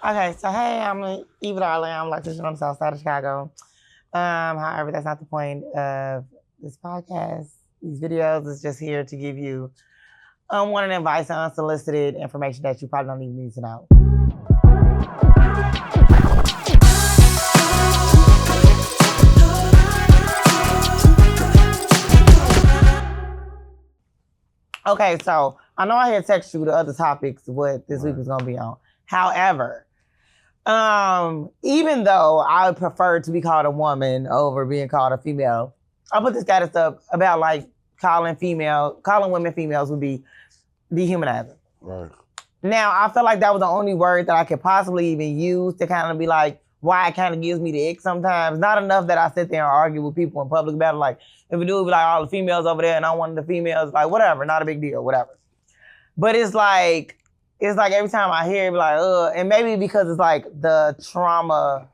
Okay, so hey, I'm Eva Deliver Us. I'm an electrician on the south side of Chicago. However, that's not the point of this podcast. These videos is just here to give you wanted advice on unsolicited information that you probably don't even need to know. Okay, so I know I had texted you the other topics what this week was gonna be on. However, even though I would prefer to be called a woman over being called a female, I put the status up about like calling women females would be dehumanizing. Right. Now, I feel like that was the only word that I could possibly even use to kind of be like, why it kind of gives me the ick sometimes. Not enough that I sit there and argue with people in public about it. Like, if a dude be like, all the females over there and I'm one of the females, like, whatever, not a big deal, whatever. But it's like every time I hear it, be like, ugh. And maybe because it's like the trauma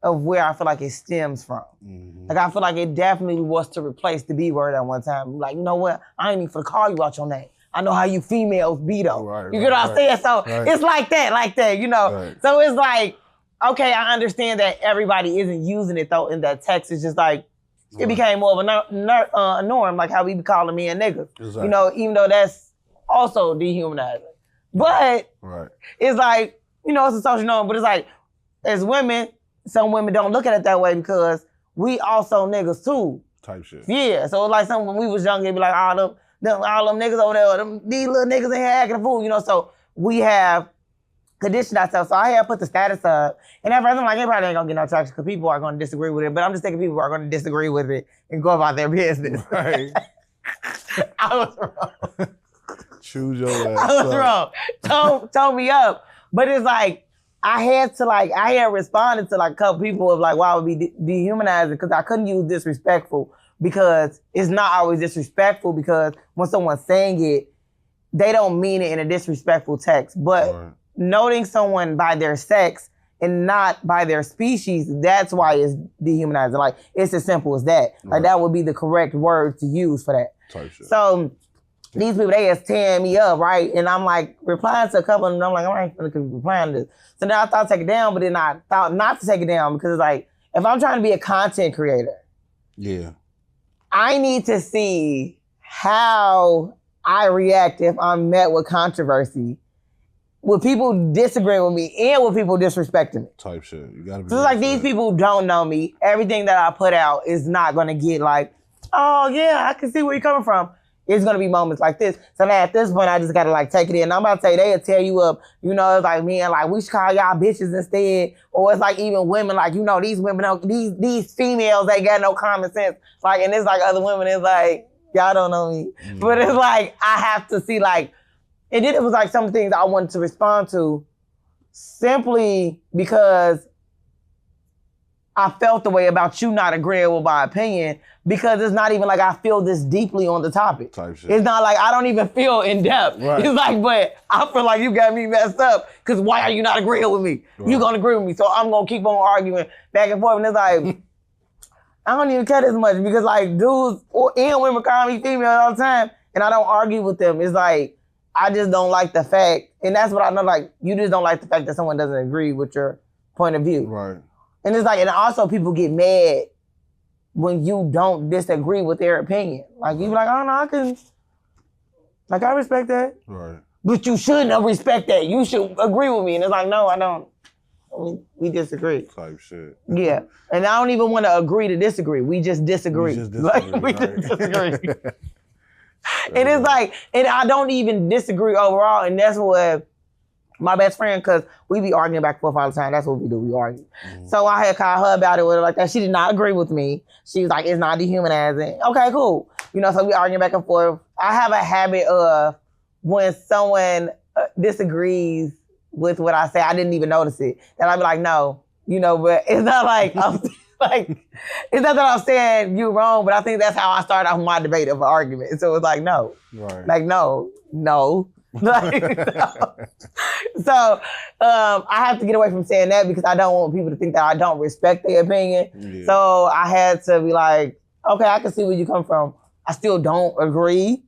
of where I feel like it stems from. Mm-hmm. Like, I feel like it definitely was to replace the B word at one time. Like, you know what? I ain't even for to call you out your name. I know how you females be though. Right, you get what I'm saying? So it's like that, you know? Right. So it's like, okay, I understand that everybody isn't using it though in that text. It's just like, it became more of a norm, like how we be calling men niggas. Exactly. You know, even though that's also dehumanizing. But it's like, you know, it's a social norm, but it's like, as women, some women don't look at it that way because we also niggas too. Type shit. Yeah, so it's like when we was young, it'd be like, all them niggas over there, these little niggas in here acting a fool, you know, so we have conditioned ourselves. So I had put the status up, and at first I'm like, it probably ain't gonna get no traction because people are gonna disagree with it, but I'm just thinking people are gonna disagree with it and go about their business. Right. I was wrong. Choose your ass. I was wrong. Told me up. But it's like, I had responded to like a couple people of like, why would be dehumanizing? Because I couldn't use disrespectful because it's not always disrespectful because when someone's saying it, they don't mean it in a disrespectful text. But noting someone by their sex and not by their species, that's why it's dehumanizing. Like, it's as simple as that. Like, that would be the correct word to use for that. Type shit. So, these people, they just tearing me up, right? And I'm like replying to a couple of them, and I'm like, I ain't gonna keep replying to this. So now I thought to take it down, but then I thought not to take it down because it's like, if I'm trying to be a content creator, I need to see how I react if I'm met with controversy, with people disagreeing with me and with people disrespecting me. Type shit. You gotta be. So it's like these people don't know me. Everything that I put out is not gonna get like, oh yeah, I can see where you're coming from. It's gonna be moments like this. So now at this point, I just gotta like take it in. I'm about to say they'll tear you up. You know, it's like, man, like we should call y'all bitches instead. Or it's like even women, like, you know, these women, these females, they got no common sense. Like, and it's like other women, it's like, y'all don't know me. But it's like, I have to see like, and then it was like some things I wanted to respond to simply because I felt the way about you not agreeing with my opinion because it's not even like I feel this deeply on the topic. Type shit. It's not like I don't even feel in depth. Right. It's like, but I feel like you got me messed up because why are you not agreeing with me? Right. You're going to agree with me. So I'm going to keep on arguing back and forth. And it's like, I don't even care this much because like dudes and women call me female all the time and I don't argue with them. It's like, I just don't like the fact, and that's what I know, like, you just don't like the fact that someone doesn't agree with your point of view. Right. And it's like, and also people get mad when you don't disagree with their opinion. Like, you be like, oh no, I respect that. Right. But you shouldn't respect that. You should agree with me. And it's like, no, I don't. We disagree. Type shit. Yeah. And I don't even want to agree to disagree. We just disagree. We just disagree. And it's like, and I don't even disagree overall. And that's what my best friend, because we be arguing back and forth all the time. That's what we do. We argue. Mm-hmm. So I had called her about it with her like that. She did not agree with me. She was like, it's not dehumanizing. Okay, cool. You know, so we arguing back and forth. I have a habit of when someone disagrees with what I say, I didn't even notice it. And I'd be like, no, you know, but it's not like, it's not that I'm saying you're wrong, but I think that's how I started off my debate of an argument. So it's like, no. Right. Like, no. Like, so I have to get away from saying that because I don't want people to think that I don't respect their opinion. Yeah. So I had to be like, okay, I can see where you come from. I still don't agree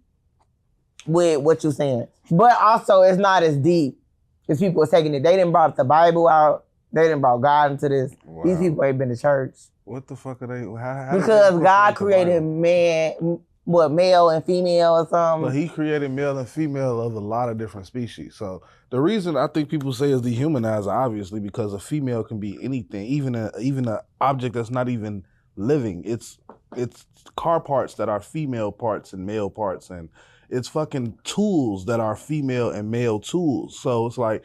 with what you're saying. But also, it's not as deep These people are taking it. They didn't brought the Bible out. They didn't brought God into this. Wow. These people ain't been to church. What the fuck are they? How Because God created man, male and female or something. But he created male and female of a lot of different species. So the reason I think people say is dehumanizer, obviously, because a female can be anything, even a object that's not even living. It's car parts that are female parts and male parts, and it's fucking tools that are female and male tools. So it's like,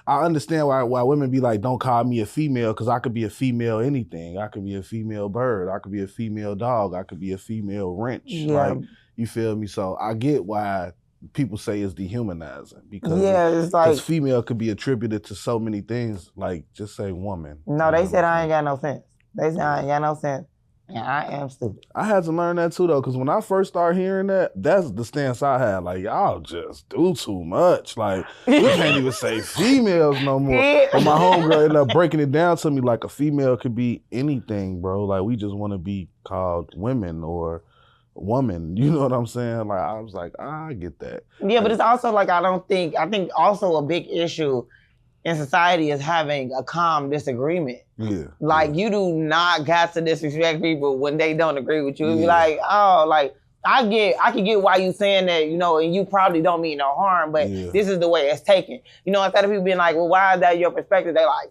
I understand why women be like, don't call me a female, because I could be a female anything. I could be a female bird. I could be a female dog. I could be a female wrench. Yeah. Like, you feel me? So I get why people say it's dehumanizing, because it's like female could be attributed to so many things. Like, just say woman. No, they said I ain't got no sense. They said I ain't got no sense. And I am stupid. I had to learn that too, though, because when I first started hearing that, that's the stance I had. Like, y'all just do too much. Like, we can't even say females no more. But my homegirl ended up breaking it down to me like a female could be anything, bro. Like, we just want to be called women or woman. You know what I'm saying? Like, I was like, I get that. Yeah, but it's also like, I think also a big issue in society is having a calm disagreement. Yeah. Like, you do not got to disrespect people when they don't agree with you. Be like, oh, like, I can get why you saying that, you know, and you probably don't mean no harm, but this is the way it's taken. You know, instead of people being like, well, why is that your perspective? They like,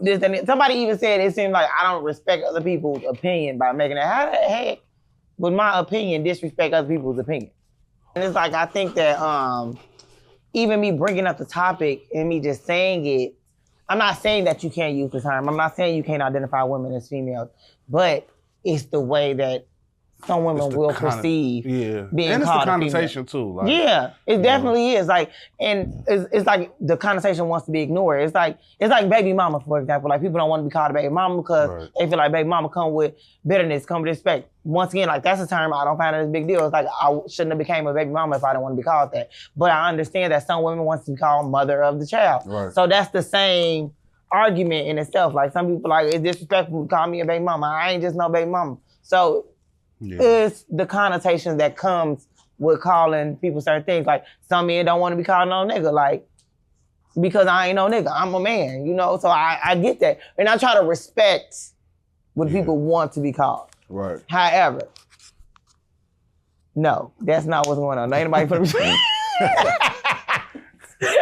this and that. Somebody even said it seems like I don't respect other people's opinion by making it. How the heck would my opinion disrespect other people's opinion? And it's like, I think that even me bringing up the topic and me just saying it, I'm not saying that you can't use the term. I'm not saying you can't identify women as females, but it's the way that some women will perceive being and it's called the connotation too. Like, yeah, it definitely is. Like, and it's like the connotation wants to be ignored. It's like baby mama, for example. Like, people don't want to be called a baby mama because they feel like baby mama come with bitterness, come with respect. Once again, like, that's a term I don't find it as a big deal. It's like, I shouldn't have became a baby mama if I didn't want to be called that. But I understand that some women want to be called mother of the child. Right. So that's the same argument in itself. Like, some people like, it's disrespectful to call me a baby mama. I ain't just no baby mama. So it's the connotation that comes with calling people certain things. Like, some men don't want to be called no nigga, like, because I ain't no nigga. I'm a man, you know? So I get that. And I try to respect what people want to be called. Right. However, no, that's not what's going on. Ain't nobody put me.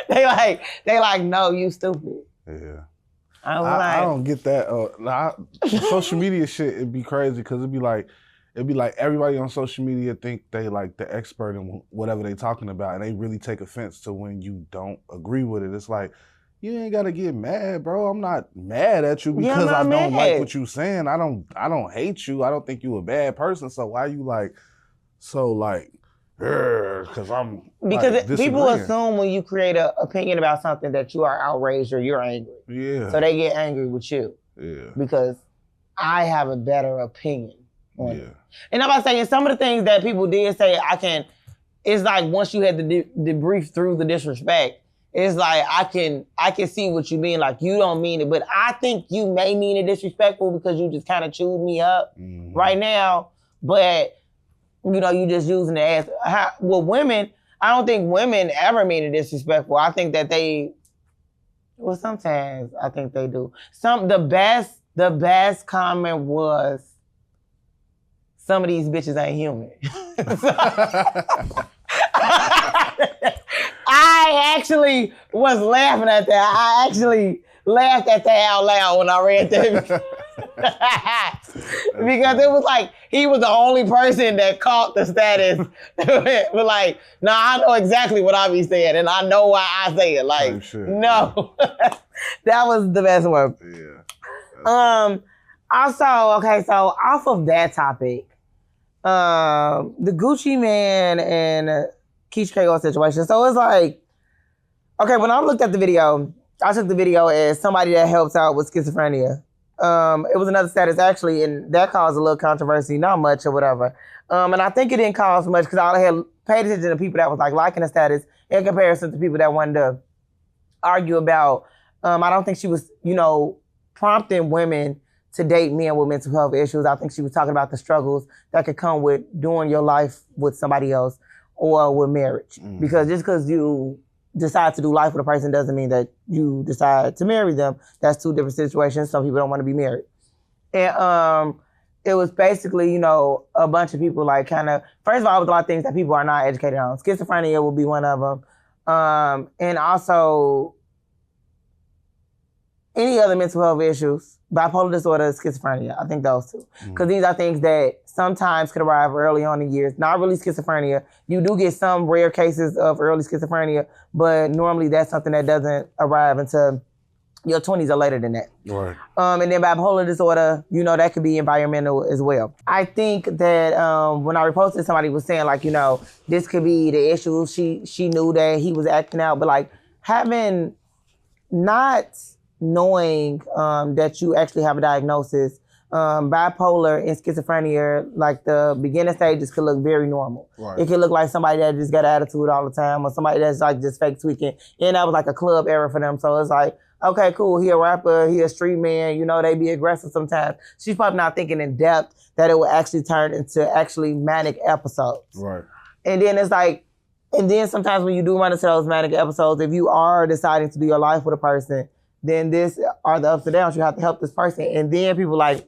They like, no, you stupid. Yeah. I don't get that. Social media shit, it'd be crazy because it'd be like everybody on social media think they like the expert in whatever they talking about, and they really take offense to when you don't agree with it. It's like, you ain't gotta get mad, bro. I'm not mad at you because I don't like what you saying. I don't hate you. I don't think you a bad person. So why you because I'm people assume when you create an opinion about something that you are outraged or you're angry. Yeah. So they get angry with you. Yeah. Because I have a better opinion on it. And I'm about saying some of the things that people did say it's like once you had to debrief through the disrespect, it's like I can see what you mean. Like, you don't mean it, but I think you may mean it disrespectful because you just kind of chewed me up right now. But you know, you just using it as women. I don't think women ever mean it disrespectful. I think that sometimes I think they do. The best comment was, some of these bitches ain't human. I actually was laughing at that. I actually laughed at that out loud when I read that. Because it was like, he was the only person that caught the status. But like, nah, I know exactly what I be saying, and I know why I say it. Like, no. That was the best one. Yeah. Also, okay, so off of that topic, the Gucci Mane and Keyshia situation. So it's like, okay, when I looked at the video, I took the video as somebody that helps out with schizophrenia. It was another status actually, and that caused a little controversy, not much or whatever. And I think it didn't cause much because I had paid attention to people that was like liking the status in comparison to people that wanted to argue about. I don't think she was, you know, prompting women to date men with mental health issues. I think she was talking about the struggles that could come with doing your life with somebody else or with marriage. Because just because you decide to do life with a person doesn't mean that you decide to marry them. That's two different situations. Some people don't want to be married. And it was basically, a bunch of people like kind of, first of all, it was a lot of things that people are not educated on. Schizophrenia will be one of them. And also any other mental health issues, bipolar disorder, schizophrenia. I think those two. Because these are things that sometimes could arrive early on in years. Not really schizophrenia. You do get some rare cases of early schizophrenia, but normally that's something that doesn't arrive until your 20s or later than that. Right. And then bipolar disorder, that could be environmental as well. I think that when I reposted, somebody was saying like, this could be the issue. She knew that he was acting out, but like having not knowing that you actually have a diagnosis, bipolar and schizophrenia, like the beginning stages could look very normal. Right. It could look like somebody that just got attitude all the time or somebody that's like just fake tweaking. And that was like a club era for them. So it's like, okay, cool, he a rapper, he a street man, they be aggressive sometimes. She's probably not thinking in depth that it will actually turn into actually manic episodes. Right. And then it's like, and then sometimes when you do run into those manic episodes, if you are deciding to do your life with a person, then this are the ups and downs. You have to help this person. And then people like,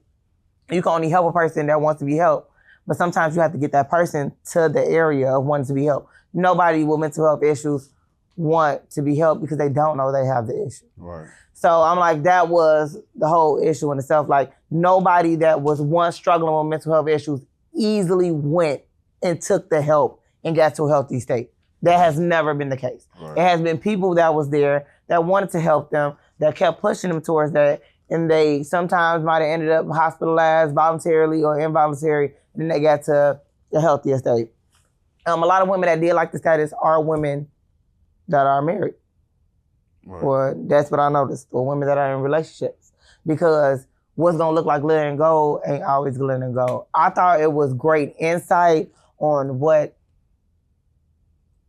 you can only help a person that wants to be helped. But sometimes you have to get that person to the area of wanting to be helped. Nobody with mental health issues want to be helped because they don't know they have the issue. Right. So I'm like, that was the whole issue in itself. Like nobody that was once struggling with mental health issues easily went and took the help and got to a healthy state. That has never been the case. Right. It has been people that was there that wanted to help them, that kept pushing them towards that, and they sometimes might have ended up hospitalized voluntarily or involuntary, and then they got to a healthier state. A lot of women that did like the status are women that are married. Right. Or that's what I noticed, or women that are in relationships. Because what's gonna look like glitter and gold ain't always glitter and gold. I thought it was great insight on what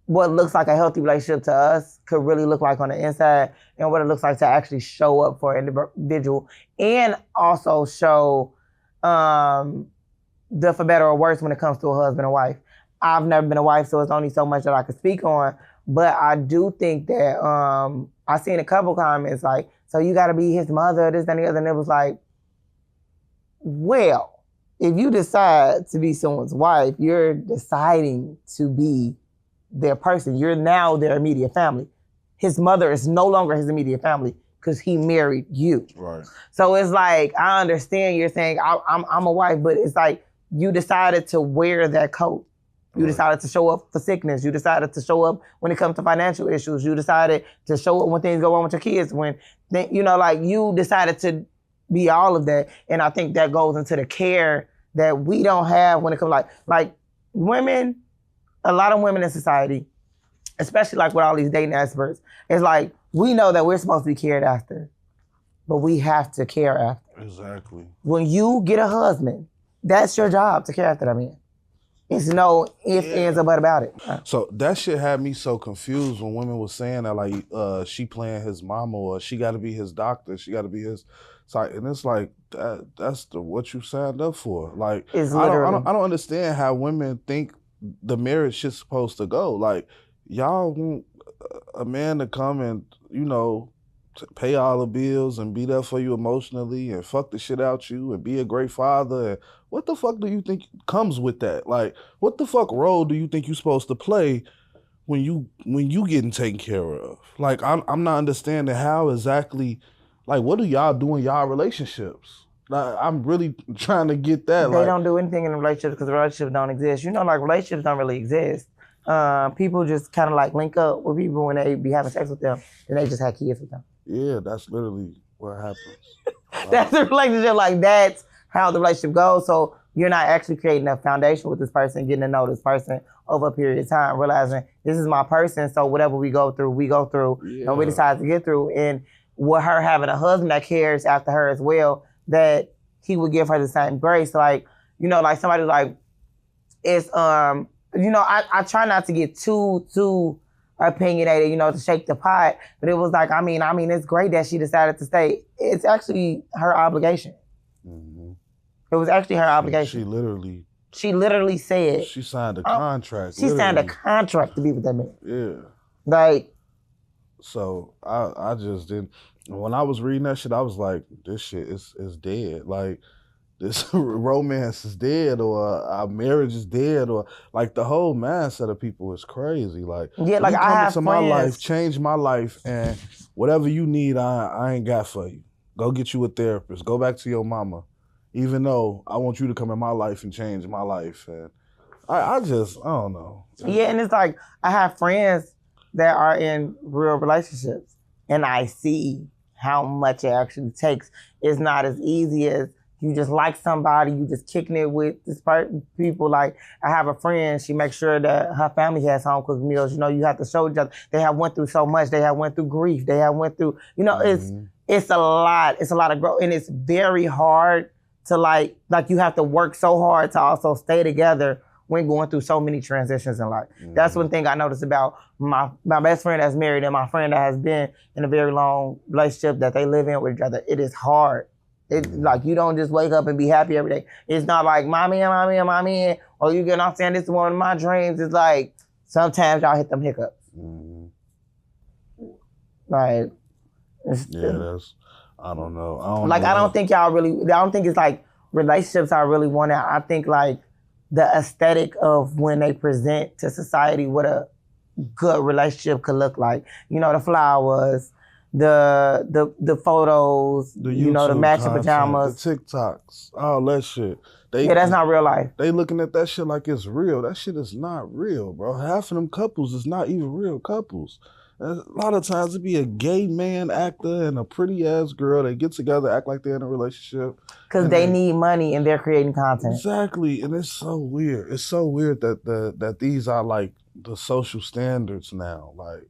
looks like a healthy relationship to us could really look like on the inside, and what it looks like to actually show up for an individual, and also show the for better or worse when it comes to a husband and wife. I've never been a wife, so it's only so much that I could speak on, but I do think that I seen a couple comments like, so you gotta be his mother, this, and the other, and it was like, well, if you decide to be someone's wife, you're deciding to be their person. You're now their immediate family. His mother is no longer his immediate family because he married you. Right. So it's like, I understand you're saying I'm a wife, but it's like you decided to wear that coat. You decided to show up for sickness. You decided to show up when it comes to financial issues. You decided to show up when things go wrong with your kids. When, you decided to be all of that. And I think that goes into the care that we don't have when it comes like women. A lot of women in society, especially like with all these dating experts, it's like, we know that we're supposed to be cared after, but we have to care after. Exactly. When you get a husband, that's your job to care after that man. It's no ifs, ands, or but about it. So that shit had me so confused when women were saying that, like, she playing his mama, or she got to be his doctor, she got to be his side, and it's like that's what you signed up for. Like, I don't understand how women think the marriage shit's supposed to go. Like, y'all want a man to come and pay all the bills and be there for you emotionally and fuck the shit out you and be a great father. And what the fuck do you think comes with that? Like, what the fuck role do you think you're supposed to play when you getting taken care of? Like, I'm not understanding how exactly, like, what do y'all do in y'all relationships? Like, I'm really trying to get that. They don't do anything in a relationship because relationships don't exist. Like, relationships don't really exist. People just kind of like link up with people when they be having sex with them, and they just have kids with them. Yeah, that's literally what happens. That's the relationship. Like, that's how the relationship goes. So you're not actually creating a foundation with this person, getting to know this person over a period of time, realizing this is my person, so whatever we go through, and we decide to get through. And with her having a husband that cares after her as well, that he would give her the same grace. Like, like somebody like, it's, I try not to get too opinionated, to shake the pot, but it was like, I mean, it's great that she decided to stay. It's actually her obligation. Mm-hmm. It was actually her obligation. She literally said. She signed a contract. She signed a contract to be with that man. Yeah. Like, So I just didn't. When I was reading that shit, I was like, this shit is dead. Like this romance is dead, or our marriage is dead, or like the whole mindset of people is crazy. Like Yeah, like you I come have into my life, friends. change my life, and whatever you need, I ain't got for you. Go get you a therapist. Go back to your mama. Even though I want you to come in my life and change my life. And I don't know. Yeah, and it's like I have friends that are in real relationships, and I see how much it actually takes. It's not as easy as you just like somebody, you just kicking it with this people. Like I have a friend, she makes sure that her family has home cooked meals. You know, you have to show each other. They have went through so much. They have went through grief. They have went through. You know, it's a lot. It's a lot of growth, and it's very hard to like you have to work so hard to also stay together when going through so many transitions in life. That's one thing I noticed about my best friend that's married and my friend that has been in a very long relationship that they live in with each other. It is hard. It's like you don't just wake up and be happy every day. It's not like my man, or you get off saying this is one of my dreams. It's like sometimes y'all hit them hiccups. Like, that's, I don't know. I don't think y'all really, I don't think it's like relationships I really want to, I think like the aesthetic of when they present to society what a good relationship could look like. You know, the flowers, the photos, the you know, the matching content, pajamas, the TikToks, all that shit. That's not real life. They looking at that shit like it's real. That shit is not real, bro. Half of them couples is not even real couples. A lot of times it be a gay man actor and a pretty ass girl. They get together, act like they're in a relationship. Because they need money and they're creating content. Exactly, and it's so weird. It's so weird that that these are like the social standards now. Like,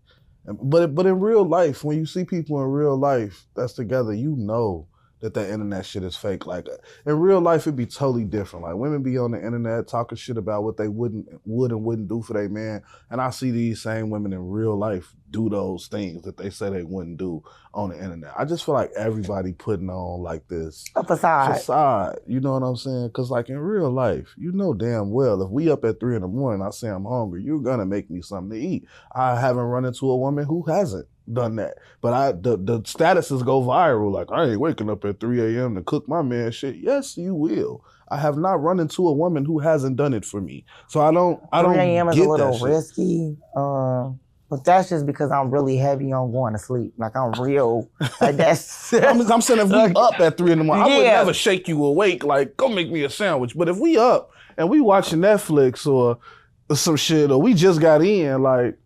but in real life, when you see people in real life that's together, you know that internet shit is fake. Like in real life, it'd be totally different. Like women be on the internet talking shit about what they would and wouldn't do for their man, and I see these same women in real life do those things that they say they wouldn't do on the internet. I just feel like everybody putting on like this a facade. You know what I'm saying? Because like in real life, you know damn well if we up at 3 a.m, I say I'm hungry, you're gonna make me something to eat. I haven't run into a woman who hasn't done that, but the statuses go viral. Like I ain't waking up at 3 a.m. to cook my man shit. Yes, you will. I have not run into a woman who hasn't done it for me. So I don't 3 a.m. is a little risky. But that's just because I'm really heavy on going to sleep. Like I'm real. Like that's. I'm saying if we up at 3 a.m, I would never shake you awake. Like go make me a sandwich. But if we up and we watching Netflix or some shit, or we just got in, like.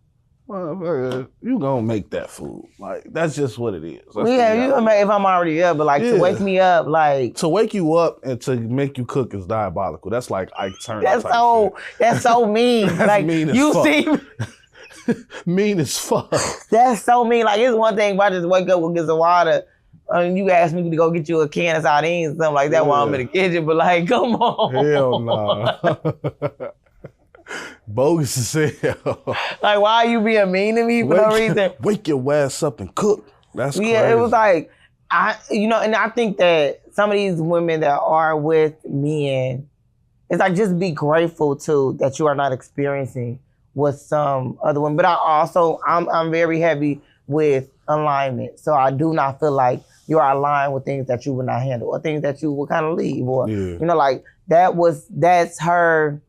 Well, you gonna make that food. Like that's just what it is. You gonna make if I'm already up, but like to wake me up, like to wake you up and to make you cook is diabolical. That's like Ike Turner. That's so mean. That's like mean as you fuck. see, mean as fuck. That's so mean. Like it's one thing if I just wake up and get some water, and you ask me to go get you a can of sardines, something like that while I'm in the kitchen. But like, come on. Hell no. Bogus as hell. Like, why are you being mean to me for no reason? Wake your ass up and cook. That's crazy. It was like, and I think that some of these women that are with men, it's like just be grateful too that you are not experiencing what some other women. But I'm very heavy with alignment, so I do not feel like you are aligned with things that you would not handle or things that you would kind of leave, or you know, like that's her.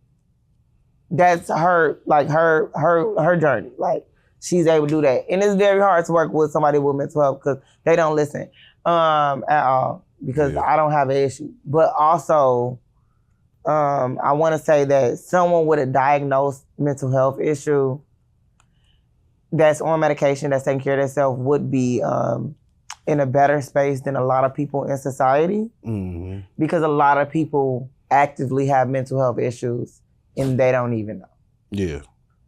That's her, like her journey. Like she's able to do that, and it's very hard to work with somebody with mental health because they don't listen at all. Because I don't have an issue, but also I want to say that someone with a diagnosed mental health issue that's on medication, that's taking care of themselves, would be in a better space than a lot of people in society. Because a lot of people actively have mental health issues. And they don't even know. Yeah.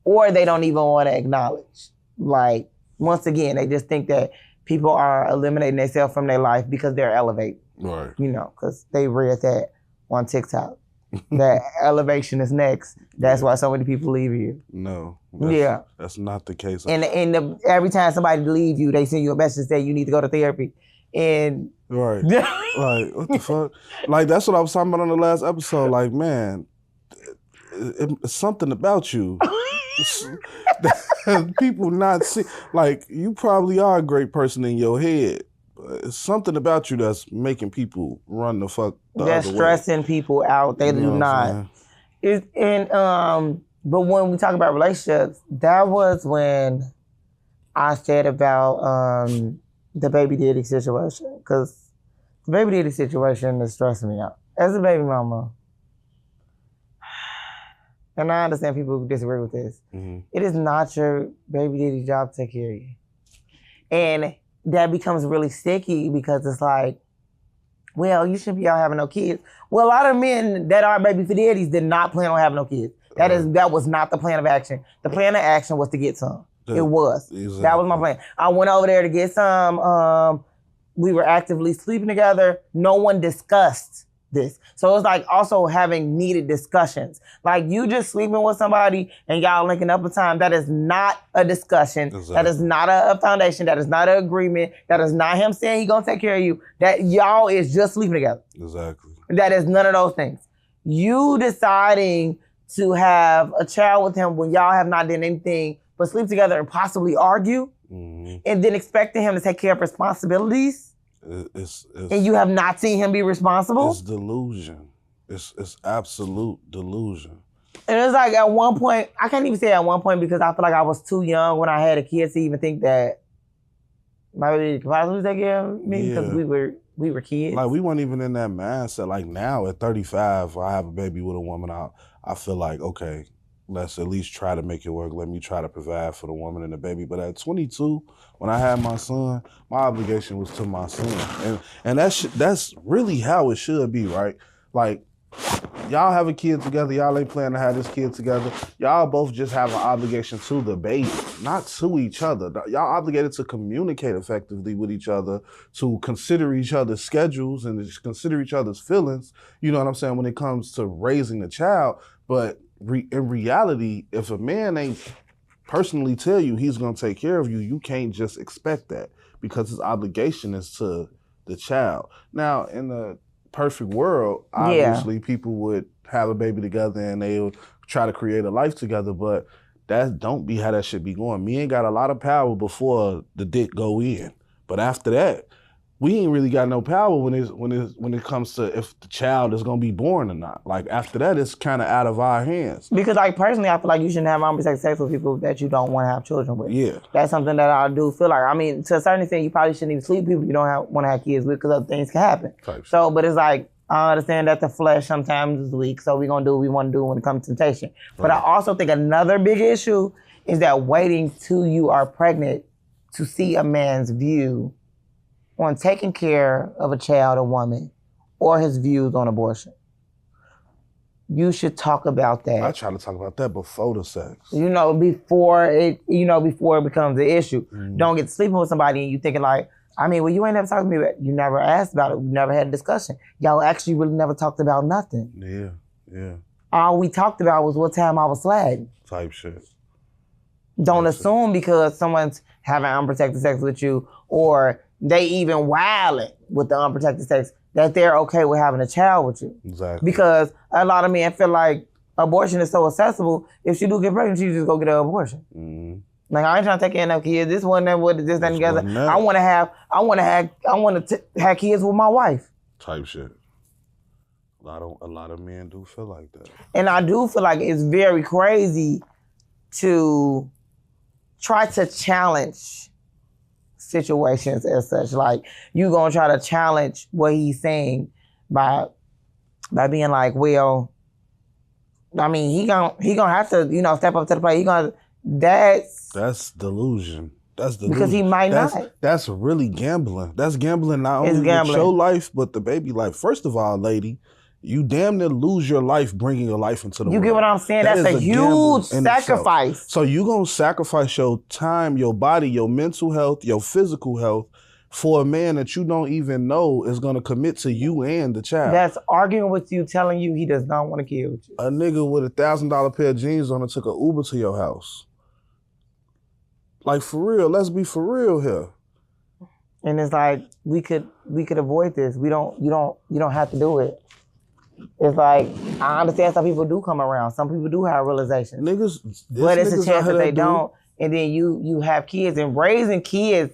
Or they don't even want to acknowledge. Like, once again, they just think that people are eliminating themselves from their life because they're elevating. Right. You know, because they read that on TikTok. That elevation is next. That's why so many people leave you. No. That's not the case. And every time somebody leaves you, they send you a message saying you need to go to therapy. And right. Like, what the fuck? Like, that's what I was talking about on the last episode. Like, man, it's something about you People not see, like, you probably are a great person in your head, but it's something about you that's making people run the fuck the That's other way. stressing people out. They You know do what I'm not. saying? But when we talk about relationships, that was when I said about the baby daddy situation, because the baby daddy situation is stressing me out. As a baby mama, and I understand people who disagree with this, it is not your baby daddy's job to take care of you. And that becomes really sticky because it's like, well, you shouldn't be out having no kids. Well, a lot of men that are baby daddies did not plan on having no kids. That was not the plan of action. The plan of action was to get some. It was. Exactly. That was my plan. I went over there to get some. We were actively sleeping together. No one discussed this. So it's like also having needed discussions. Like you just sleeping with somebody and y'all linking up a time, that is not a discussion. Exactly. That is not a foundation. That is not an agreement. That is not him saying he gonna take care of you. That y'all is just sleeping together. Exactly. That is none of those things. You deciding to have a child with him when y'all have not done anything but sleep together and possibly argue, and then expecting him to take care of responsibilities, and you have not seen him be responsible. It's delusion. It's absolute delusion. And it's like at one point, I can't even say at one point because I feel like I was too young when I had a kid to even think that my baby could possibly take care of me because we were kids. Like we weren't even in that mindset. Like now at 35, I have a baby with a woman. I feel like, okay, let's at least try to make it work. Let me try to provide for the woman and the baby. But at 22, when I had my son, my obligation was to my son. And that's really how it should be, right? Like, y'all have a kid together. Y'all ain't planning to have this kid together. Y'all both just have an obligation to the baby, not to each other. Y'all obligated to communicate effectively with each other, to consider each other's schedules and to consider each other's feelings, you know what I'm saying, when it comes to raising a child. But in reality, if a man ain't personally tell you he's gonna take care of you, you can't just expect that because his obligation is to the child. Now, in the perfect world, obviously people would have a baby together and they would try to create a life together, but that don't be how that should be going. Men got a lot of power before the dick go in, but after that, we ain't really got no power when it comes to if the child is gonna be born or not. Like after that, it's kind of out of our hands. Because like personally, I feel like you shouldn't have unprotected sex with people that you don't want to have children with. Yeah, that's something that I do feel like. I mean, to a certain extent, you probably shouldn't even sleep with people you don't want to have kids with because other things can happen. So, but it's like I understand that the flesh sometimes is weak, so we're gonna do what we want to do when it comes to temptation. But I also think another big issue is that waiting till you are pregnant to see a man's view on taking care of a child or woman or his views on abortion. You should talk about that. I try to talk about that before the sex. Before it becomes an issue. Don't get sleeping with somebody and you thinking like, I mean, well, you ain't never talked to me about, you never asked about it, we never had a discussion. Y'all actually really never talked about nothing. Yeah. All we talked about was what time I was slagging. Type shit. Don't assume because someone's having unprotected sex with you or they even wilding with the unprotected sex, that they're okay with having a child with you. Exactly. Because a lot of men feel like abortion is so accessible. If she do get pregnant, she just go get an abortion. Mm-hmm. Like I ain't trying to take care of no kids. This one, that, what, this, that, together. I want to have kids with my wife. Type shit. A lot of men do feel like that. And I do feel like it's very crazy to try to challenge situations as such. Like you gonna try to challenge what he's saying by being like, well, I mean, he gonna have to, step up to the plate. That's delusion. That's delusion. Because he might not. That's really gambling. That's gambling not only with your life, but the baby life. First of all, lady, you damn near lose your life bringing your life into the world. You get what I'm saying? That's a huge sacrifice. So you gonna sacrifice your time, your body, your mental health, your physical health for a man that you don't even know is gonna commit to you and the child. That's arguing with you, telling you he does not want to kill with you. A nigga with $1,000 pair of jeans on and took an Uber to your house. Like for real, let's be for real here. And it's like we could avoid this. You don't have to do it. it's like, I understand some people do come around. Some people do have realizations. Niggas, but it's a chance that they don't. And then you have kids, and raising kids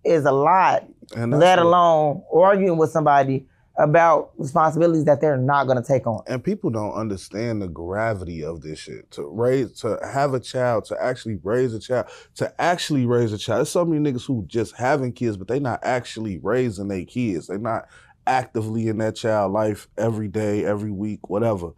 is a lot, let alone arguing with somebody about responsibilities that they're not going to take on. And people don't understand the gravity of this shit. To have a child, to actually raise a child. There's so many niggas who just having kids, but they not actually raising their kids. They're not actively in that child life every day, every week, whatever.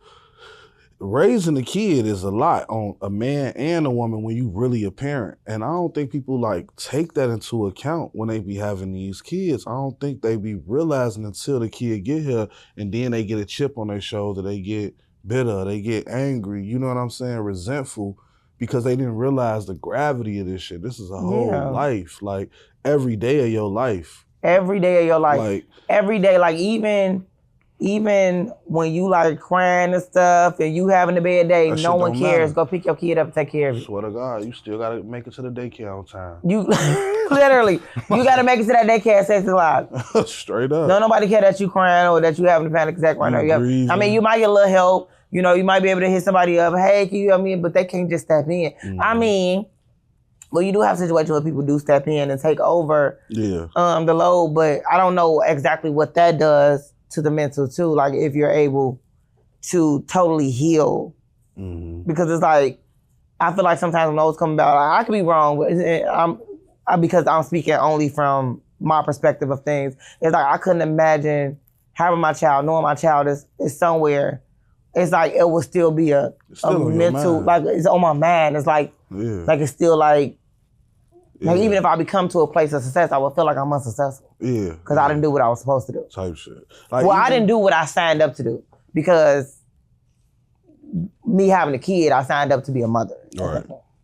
Raising a kid is a lot on a man and a woman when you really a parent. And I don't think people like take that into account when they be having these kids. I don't think they be realizing until the kid get here and then they get a chip on their shoulder, they get bitter, they get angry, you know what I'm saying, resentful, because they didn't realize the gravity of this shit. This is a whole life, like every day of your life. Every day of your life. Like, every day, like even when you like crying and stuff and you having a bad day, no one cares. Go pick your kid up and take care of it. Swear to God, you still gotta make it to the daycare on time. You literally, you gotta make it to that daycare safe and alive. Straight up. No, nobody care that you crying or that you having a panic attack right now. I mean, you might get a little help. You know, you might be able to hit somebody up. Hey, can you help me? But they can't just step in. I mean, well, you do have situations where people do step in and take over the load, but I don't know exactly what that does to the mental too, like if you're able to totally heal. Because it's like, I feel like sometimes when those come about, I could be wrong, but because I'm speaking only from my perspective of things. It's like, I couldn't imagine having my child, knowing my child is somewhere. It's like, it would still be a mental, like it's on my mind. It's like, like it's still like even if I become to a place of success, I would feel like I'm unsuccessful. Because I didn't do what I was supposed to do. Type shit. Like, well, I didn't do what I signed up to do. Because me having a kid, I signed up to be a mother.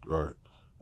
Right.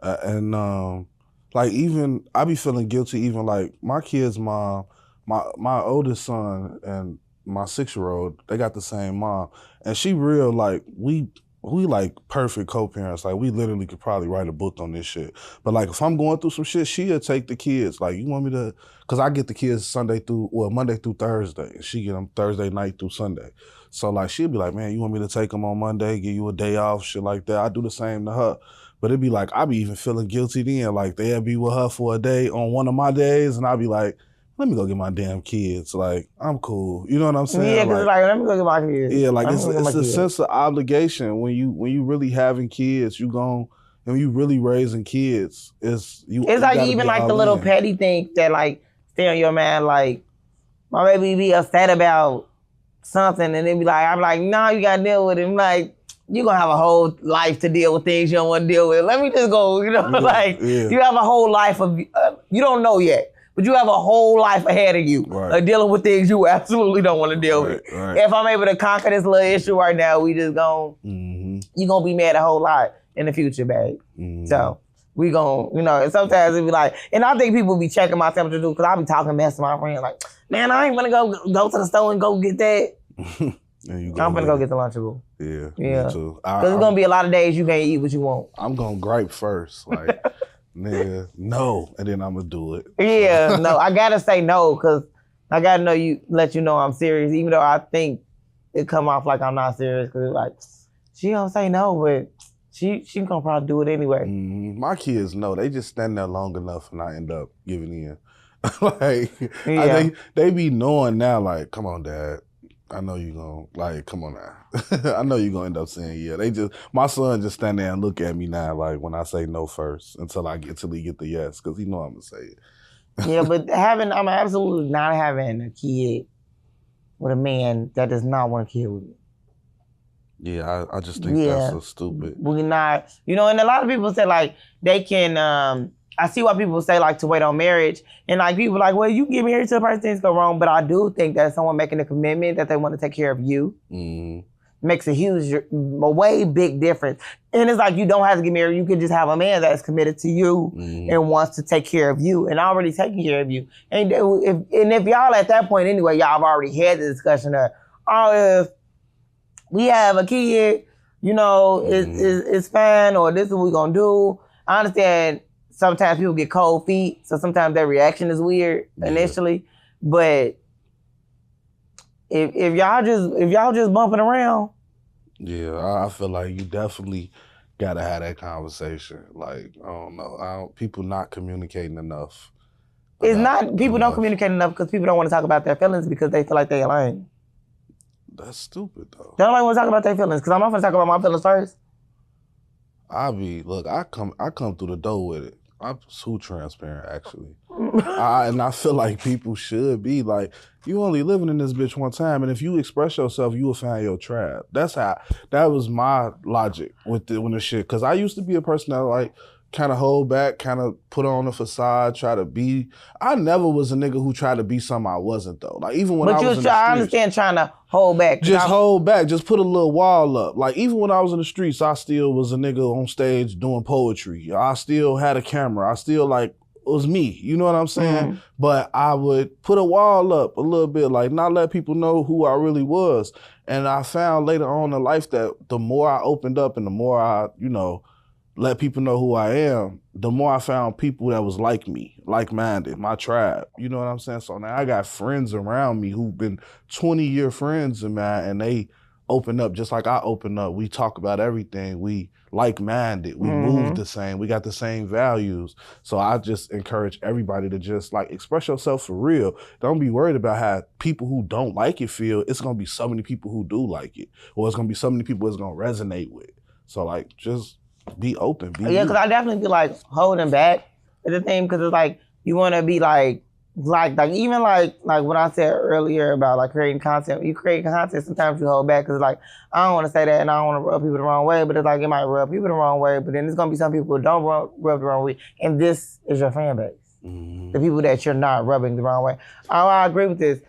And like even, I be feeling guilty even like my kid's mom, my oldest son and my 6-year-old, they got the same mom. And she real like, we like perfect co-parents. Like we literally could probably write a book on this shit. But like if I'm going through some shit, she'll take the kids. Like you want me to, cause I get the kids Monday through Thursday. And she get them Thursday night through Sunday. So like she'll be like, man, you want me to take them on Monday, give you a day off, shit like that. I do the same to her. But it'd be like, I be even feeling guilty then. Like they'll be with her for a day on one of my days and I'll be like, let me go get my damn kids. Like, I'm cool. You know what I'm saying? Yeah, because like, let me go get my kids. Yeah, like it's a sense of obligation when you really having kids, when you really raising kids, it's like even like the little petty things that like stay on your mind, like my baby be upset about something and then be like, I'm like, no, you gotta deal with it. I'm like, you're gonna have a whole life to deal with things you don't want to deal with. Let me just go, you know, you have a whole life of, you don't know yet. But you have a whole life ahead of you dealing with things you absolutely don't want to deal with. If I'm able to conquer this little issue right now, we just you're going to be mad a whole lot in the future, babe. So we going to, you know, and sometimes it be like, and I think people be checking my temperature too, because I be talking mess to my friends like, man, I ain't going to go to the store and go get that. I'm going to go get the Lunchable. Yeah, me too. Because there's going to be a lot of days you can't eat what you want. I'm going to gripe first. Like, nigga, no, and then I'm gonna do it. Yeah, no, I gotta say no, cause I gotta let you know I'm serious, even though I think it come off like I'm not serious, cause it's like, she don't say no, but she gonna probably do it anyway. My kids know, they just stand there long enough and I end up giving in. Like, they be knowing now, like, come on, Dad. I know you gonna, like, come on now. I know you gonna end up saying yeah. My son just stand there and look at me now, like, when I say no first, until he get the yes, because he know I'm gonna say it. Yeah, but I'm absolutely not having a kid with a man that does not want a kid with me. Yeah, I just think that's so stupid. We're not, you know, and a lot of people say, like, they can, I see why people say like to wait on marriage, and like people like, well, you get married to a person, things go wrong, but I do think that someone making a commitment that they want to take care of you makes a way big difference. And it's like you don't have to get married; you can just have a man that's committed to you and wants to take care of you and already taking care of you. And if y'all at that point anyway, y'all have already had the discussion of, oh, if we have a kid, you know, it's fine, or this is what we're gonna do. I understand. Sometimes people get cold feet, so sometimes their reaction is weird initially. But if y'all just bumping around. Yeah, I feel like you definitely gotta have that conversation. Like, I don't know, people not communicating enough. It's not, people don't communicate enough because people don't want to talk about their feelings because they feel like they're lame. That's stupid though. They don't like want to talk about their feelings because I'm not going to talk about my feelings first. Look, I come through the door with it. I'm too transparent, actually. And I feel like people should be like, you only living in this bitch one time, and if you express yourself, you will find your tribe. That was my logic with the shit. Because I used to be a person that like kind of hold back, kind of put on a facade, try to be. I never was a nigga who tried to be something I wasn't though. Like even when I was in the streets, I understand trying to hold back. Hold back, just put a little wall up. Like even when I was in the streets, I still was a nigga on stage doing poetry. I still had a camera. I still like, it was me, you know what I'm saying? Mm-hmm. But I would put a wall up a little bit, like not let people know who I really was. And I found later on in life that the more I opened up and the more I, let people know who I am, the more I found people that was like me, like-minded, my tribe. You know what I'm saying? So now I got friends around me who've been 20-year friends of mine, and they open up just like I open up. We talk about everything. We like-minded. We move the same. We got the same values. So I just encourage everybody to just like express yourself for real. Don't be worried about how people who don't like it feel. It's going to be so many people who do like it, or it's going to be so many people it's going to resonate with. So like just be open. Because I definitely be like holding back is the thing, because it's like you want to be like even like what I said earlier about like creating content. When you create content, sometimes you hold back because like I don't want to say that and I don't want to rub people the wrong way, but it's like it might rub people the wrong way. But then there's gonna be some people who don't rub the wrong way, and this is your fan base, the people that you're not rubbing the wrong way. I agree with this,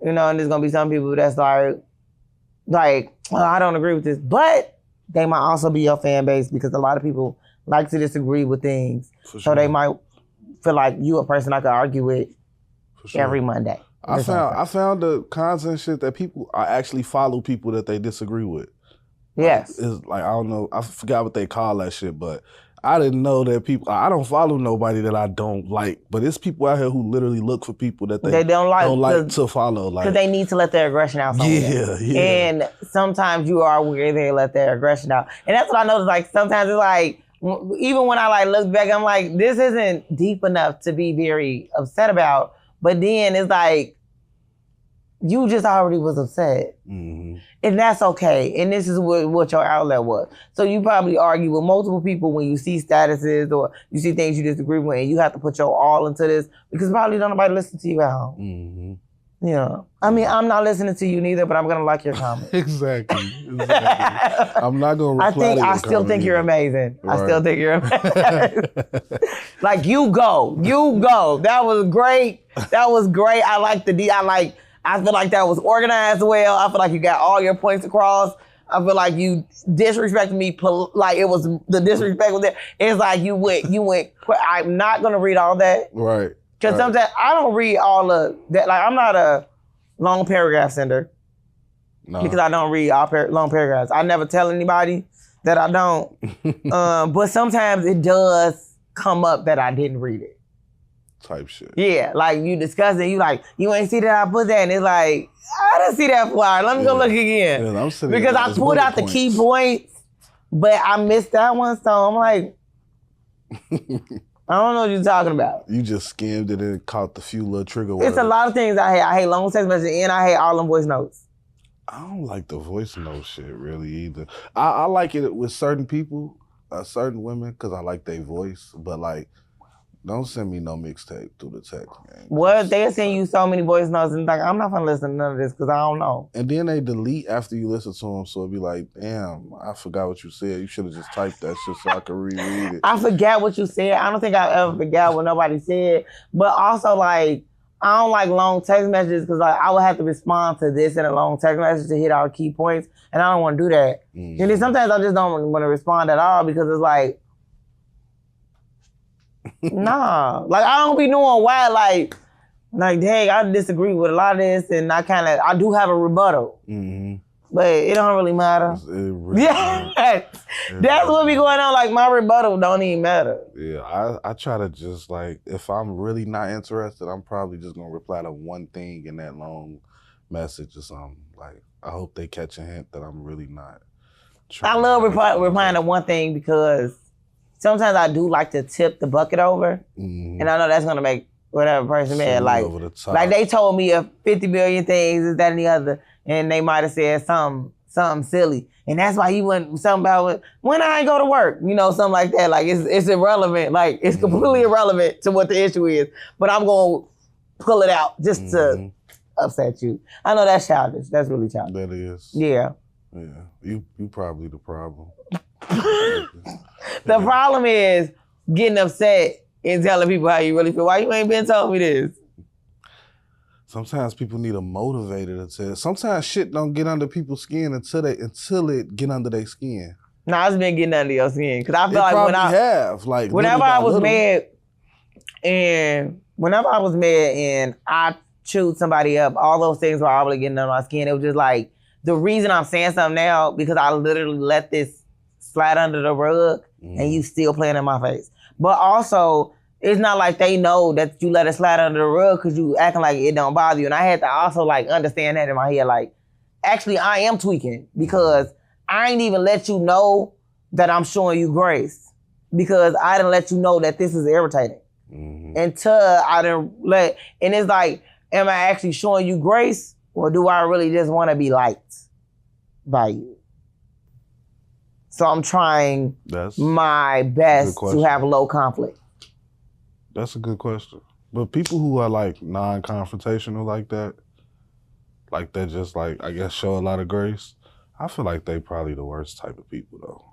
and there's gonna be some people that's like well, I don't agree with this, but they might also be your fan base because a lot of people like to disagree with things. Sure. So they might feel like you a person I could argue with every Monday. I found the content shit that I actually follow people that they disagree with. Yes. It's like, I don't know, I forgot what they call that shit, but I didn't know that people, I don't follow nobody that I don't like, but it's people out here who literally look for people that they don't like to follow. Because they need to let their aggression out somewhere. Yeah. And sometimes you are where they let their aggression out. And that's what I noticed, like sometimes it's like, even when I like look back, I'm like, this isn't deep enough to be very upset about. But then it's like, you just already was upset. Mm-hmm. And that's okay. And this is what your outlet was. So you probably argue with multiple people when you see statuses or you see things you disagree with, and you have to put your all into this because probably don't nobody listen to you at home. Mm-hmm. I mean, I'm not listening to you neither, but I'm going to like your comment. Exactly. I'm not going to reply to your I still think you're amazing. Right. I still think you're amazing. Like, you go. That was great. I like I feel like that was organized well. I feel like you got all your points across. I feel like you disrespected me. Like it was the disrespect was there. It's like you went. I'm not gonna read all that. Right. Because sometimes I don't read all of that. Like I'm not a long paragraph sender. No. Because I don't read all long paragraphs. I never tell anybody that I don't. But sometimes it does come up that I didn't read it. Type shit. Yeah, like you discuss it, you like, you ain't see that I put that, and it's like, I didn't see that flyer. Let me go look again. Yeah, because I pulled out the key points, but I missed that one, so I'm like, I don't know what you're talking about. You just skimmed it and caught the few little trigger words. It's a lot of things I hate. I hate long text messages, and I hate all them voice notes. I don't like the voice note shit really either. I like it with certain people, certain women, because I like their voice, but like, don't send me no mixtape through the text, man. What? They'll send you so many voice notes and like, I'm not gonna listen to none of this because I don't know. And then they delete after you listen to them, so it'd be like, damn, I forgot what you said. You should have just typed that shit so I could reread it. I forgot what you said. I don't think I ever forgot what nobody said. But also, like, I don't like long text messages because like, I would have to respond to this in a long text message to hit all key points, and I don't want to do that. Mm-hmm. And then sometimes I just don't want to respond at all because it's like, nah, like I don't be knowing why, like, dang, I disagree with a lot of this, and I do have a rebuttal, but it don't really matter. That's what be going on. Like my rebuttal don't even matter. Yeah, I try to just like, if I'm really not interested, I'm probably just gonna reply to one thing in that long message or something. Like, I hope they catch a hint that I'm really not. I love replying to one thing because sometimes I do like to tip the bucket over, and I know that's gonna make whatever person mad. Like they told me 50 million things, is that and the other, and they might have said something silly, and that's why he went something about when I ain't go to work, something like that. Like it's irrelevant. Like it's completely irrelevant to what the issue is, but I'm gonna pull it out just to upset you. I know that's childish. That's really childish. That is. Yeah. Yeah. You probably the problem. The problem is getting upset and telling people how you really feel. Why you ain't been telling me this? Sometimes people need a motivator to tell. Sometimes shit don't get under people's skin until it get under their skin. Nah, it's been getting under your skin. Cause I feel like whenever I was mad and I chewed somebody up, all those things were already getting under my skin. It was just like, the reason I'm saying something now, because I literally let this slide under the rug and you still playing in my face. But also, it's not like they know that you let it slide under the rug because you acting like it don't bother you. And I had to also understand that in my head. Like, actually, I am tweaking because I ain't even let you know that I'm showing you grace because I didn't let you know that this is irritating. Until I didn't and it's like, am I actually showing you grace or do I really just want to be liked by you? So I'm trying my best to have low conflict. That's a good question. But people who are non-confrontational like that just I guess show a lot of grace, I feel like they probably the worst type of people though.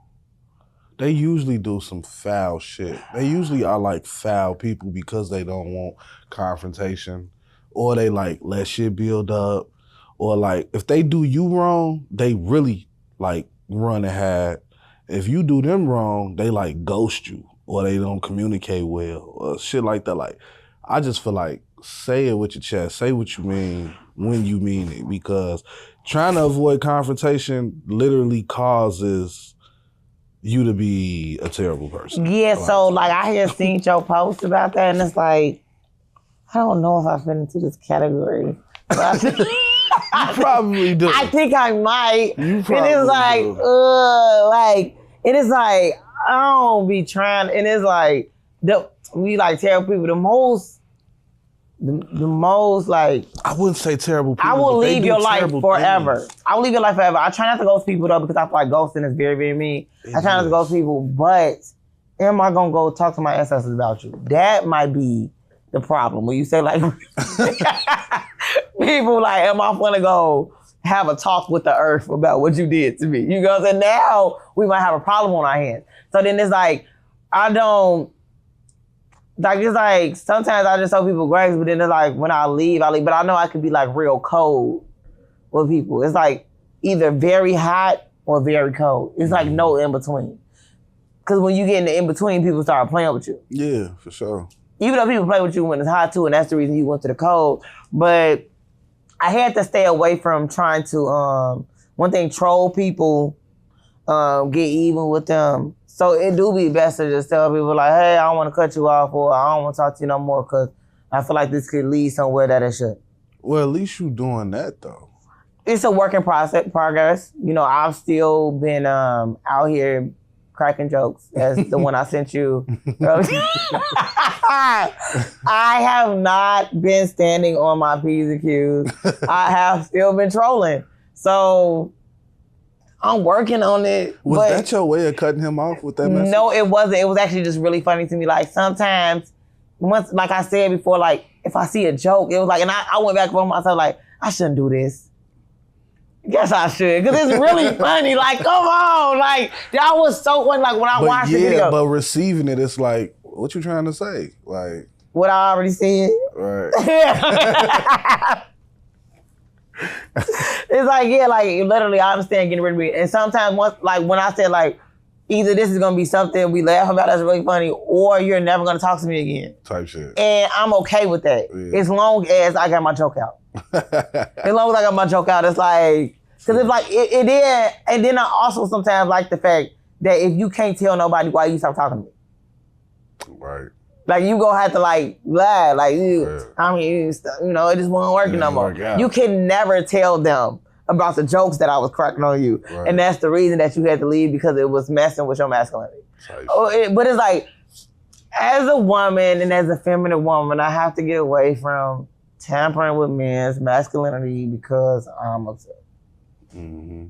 They usually do some foul shit. They usually are foul people because they don't want confrontation or they let shit build up or if they do you wrong, they really run and hide. If you do them wrong, they ghost you or they don't communicate well or shit like that. I just feel say it with your chest. Say what you mean when you mean it because trying to avoid confrontation literally causes you to be a terrible person. Yeah, so I had seen your post about that and it's I don't know if I fit into this category. You probably do. I think I might. You probably do. It is I don't be trying, and it's we tell people the most I wouldn't say terrible people. I will leave your life forever. Things. I will leave your life forever. I try not to ghost people though because I feel like ghosting is very, very mean. I try not to ghost people, but am I gonna go talk to my ancestors about you? That might be the problem. When you say people am I gonna go have a talk with the earth about what you did to me? You know what I'm saying? Now we might have a problem on our hands. So then it's I don't, it's sometimes I just tell people grace, but then it's when I leave. But I know I could be real cold with people. It's either very hot or very cold. It's no in between. Because when you get in the in between, people start playing with you. Yeah, for sure. Even though people play with you when it's hot too, and that's the reason you went to the cold. But I had to stay away from trying to, one thing, troll people, get even with them. So it do be best to just tell people hey, I don't want to cut you off or I don't want to talk to you no more because I feel like this could lead somewhere that it should. Well, at least you doing that though. It's a work in progress. I've still been out here cracking jokes as the one I sent you. I have not been standing on my P's and Q's. I have still been trolling. So I'm working on it. Was that your way of cutting him off with that message? No, it wasn't. It was actually just really funny to me. Sometimes, once, like I said before, if I see a joke, it was and I went back on myself I shouldn't do this. Guess I should, because it's really funny. Come on. That was so funny. When I watched the video. But receiving it, it's what you trying to say? What I already said. Right. It's literally, I understand getting rid of me. And sometimes once, when I said either this is gonna be something we laugh about that's really funny, or you're never gonna talk to me again. Type shit. And I'm okay with that. Yeah. As long as I got my joke out. As long as I got my joke out, it's because it's it did. And then I also sometimes like the fact that if you can't tell nobody, why you stop talking to me? Right. Like you gonna have to like lie, like you. I mean, you know, it just wasn't working no more. You can never tell them about the jokes that I was cracking on you, and that's the reason that you had to leave because it was messing with your masculinity. But it's like, as a woman and as a feminine woman, I have to get away from tampering with men's masculinity because I'm upset. Mm-hmm.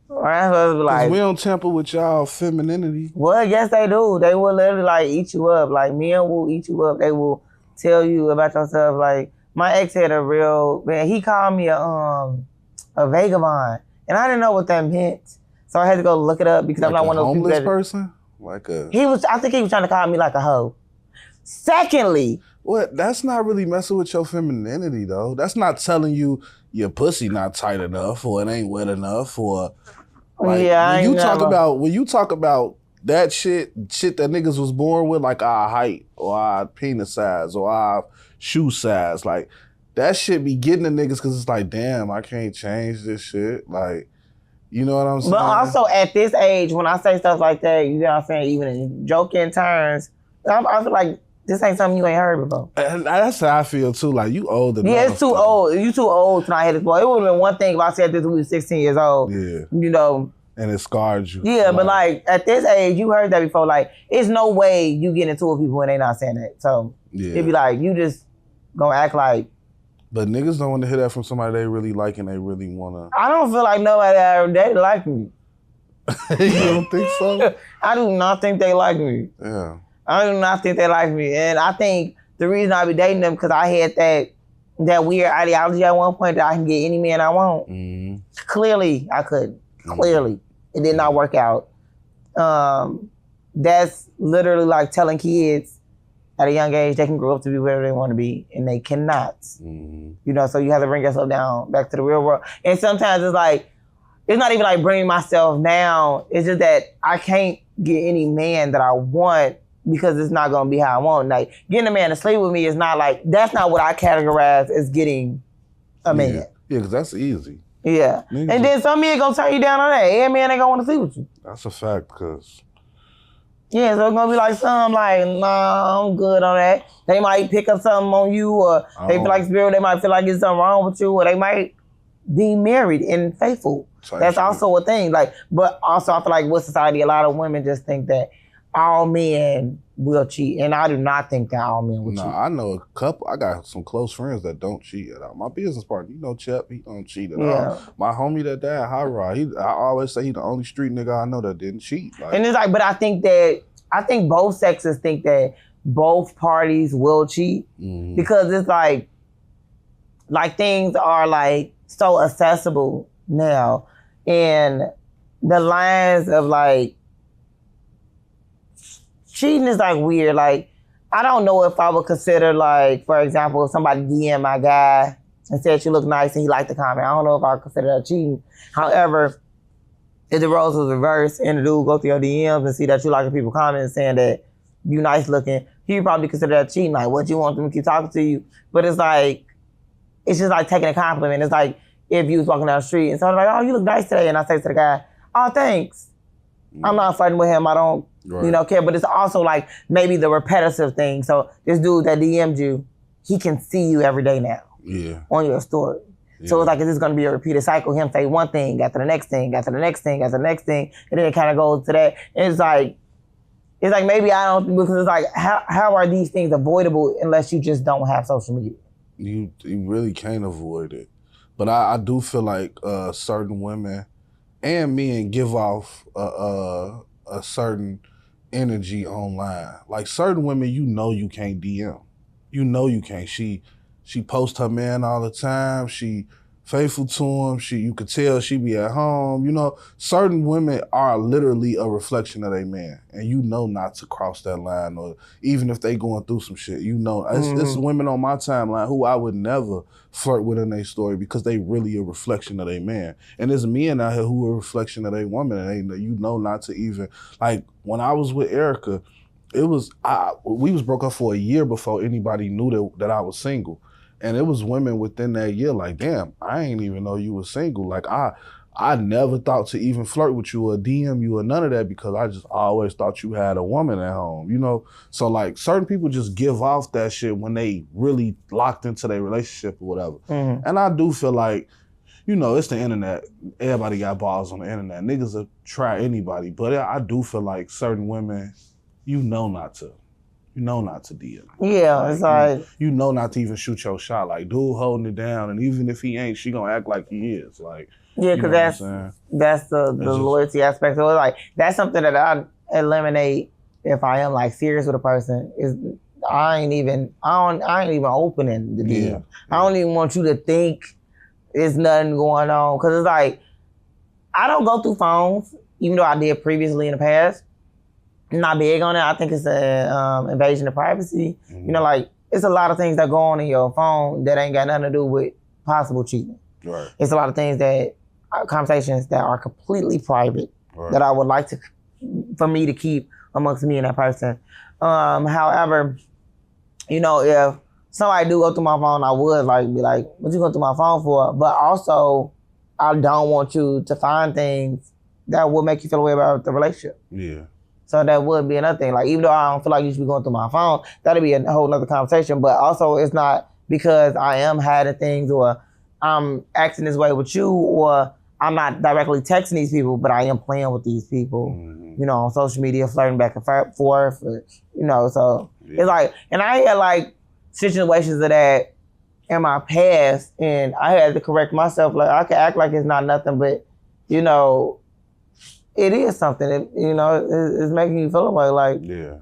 Like, we don't tamper with y'all femininity. Well, yes, they do. They will literally like eat you up. Like men will eat you up. They will tell you about yourself. Like my ex had a real man. He called me a vagabond, and I didn't know what that meant. So I had to go look it up because I'm not one of those people. Homeless person? I think he was trying to call me like a hoe. Secondly, what? That's not really messing with your femininity though. That's not telling you your pussy not tight enough or it ain't wet enough or like when you talk about that shit that niggas was born with, like our height or our penis size or our shoe size, like that shit be getting the niggas because it's like, damn, I can't change this shit. Like, you know what I'm saying? But also at this age, when I say stuff like that, you know what I'm saying, even in joking terms, I feel like this ain't something you ain't heard before. And that's how I feel too. Like you old enough. Yeah, it's too old. You too old to not hear this. Boy, it would have been one thing if I said this when we were 16 years old. Yeah. You know. And it scarred you. Yeah, but like at this age, you heard that before. Like, it's no way you get into it with people when they not saying that. So it'd be like, you just gonna act like. But niggas don't want to hear that from somebody they really like and they really wanna. I don't feel like nobody they like me. You don't think so? I do not think they like me. Yeah. I do not think they like me. And I think the reason I be dating them because I had that weird ideology at one point that I can get any man I want. Mm-hmm. Clearly, I couldn't. Clearly. It did not work out. That's literally like telling kids at a young age they can grow up to be whatever they want to be, and they cannot. Mm-hmm. You know, so you have to bring yourself down back to the real world. And sometimes it's like, it's not even like bringing myself down. It's just that I can't get any man that I want because it's not going to be how I want. Like, getting a man to sleep with me is not like, that's not what I categorize as getting a man. Yeah, because that's easy. Yeah. Niggas and then some men going to turn you down on that. Every man ain't going to want to sleep with you. That's a fact, because... Yeah, so it's going to be like some like, nah, I'm good on that. They might pick up something on you, or they feel like spirit, they might feel like there's something wrong with you, or they might be married and faithful. That's also a thing. Like, but also I feel like with society, a lot of women just think that all men will cheat, and I do not think that all men will cheat. No, I know a couple. I got some close friends that don't cheat at all. My business partner, you know, Chep, he don't cheat at all. My homie that died, High Rod, I always say he the only street nigga I know that didn't cheat. Like, and it's like, but I think both sexes think that both parties will cheat because it's like things are like so accessible now, and the lines of like cheating is like weird. Like, I don't know if I would consider, like, for example, if somebody DM my guy and said you look nice and he liked the comment, I don't know if I would consider that cheating. However, if the roles was reversed and the dude go through your DMs and see that you liking people comments saying that you nice looking, he probably consider that cheating. Like, what, you want them to keep talking to you? But it's like, it's just like taking a compliment. It's like if you was walking down the street and someone's like, oh, you look nice today. And I say to the guy, oh, thanks. I'm not flirting with him. I don't, care. But it's also like maybe the repetitive thing. So this dude that DM'd you, he can see you every day now on your story. So it's like, is this going to be a repeated cycle? Him say one thing after the next thing, after the next thing, after the next thing. And then it kind of goes to that. And it's like maybe I don't, because it's like, how are these things avoidable unless you just don't have social media? You really can't avoid it. But I do feel like certain women and men give off a certain energy online. Like certain women, you know you can't DM. You know you can't. She posts her man all the time. She faithful to him. You could tell she be at home. You know, certain women are literally a reflection of their man, and you know not to cross that line, or even if they going through some shit, you know. It's women on my timeline who I would never flirt with in their story because they really a reflection of their man. And there's men out here who are a reflection of their woman, and you know not to even, like when I was with Erica, we was broke up for a year before anybody knew that I was single. And it was women within that year like, damn, I ain't even know you were single. Like I I never thought to even flirt with you or DM you or none of that because I just always thought you had a woman at home, you know? So like certain people just give off that shit when they really locked into their relationship or whatever. Mm-hmm. And I do feel like, you know, it's the internet. Everybody got balls on the internet. Niggas will try anybody. But I do feel like certain women, you know not to DM. Yeah, like, it's like... You know not to even shoot your shot. Like, dude holding it down, and even if he ain't, she gonna act like he is. Like, yeah, because that's the loyalty aspect. So it's like, that's something that I eliminate if I am like serious with a person. Is I ain't even opening the DM. Yeah. I don't even want you to think there's nothing going on. Because it's like, I don't go through phones, even though I did previously in the past. I'm not big on it. I think it's an invasion of privacy. Mm-hmm. You know, like, it's a lot of things that go on in your phone that ain't got nothing to do with possible cheating. Right. It's a lot of things that, conversations that are completely private, right, that I would like for me to keep amongst me and that person. However, you know, if somebody do go through my phone, I would be like, what you going through my phone for? But also, I don't want you to find things that will make you feel away about the relationship. Yeah. So that would be another thing. Like, even though I don't feel like you should be going through my phone, that'd be a whole nother conversation. But also, it's not because I am hiding things or I'm acting this way with you or I'm not directly texting these people, but I am playing with these people, you know, on social media, flirting back and forth, or, you know, so it's like, and I had like situations of that in my past and I had to correct myself. Like, I can act like it's not nothing, but, you know, it is something. You know, it's making you feel away. Like, yeah.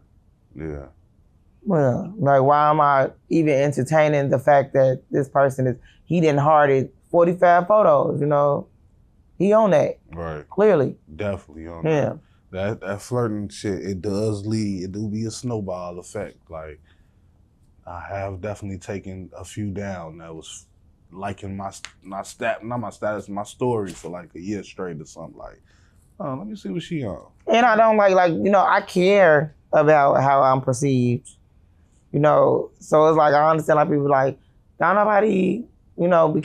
Well, like, why am I even entertaining the fact that this person he didn't hearted 45 photos, you know? He on that. Right. Clearly. Definitely on that. That flirting shit, it do be a snowball effect. Like, I have definitely taken a few down that was liking my story for like a year straight or something. Like, oh, let me see what she on. And I don't like, you know, I care about how I'm perceived, you know? So it's like, I understand like people like, not nobody, you know, I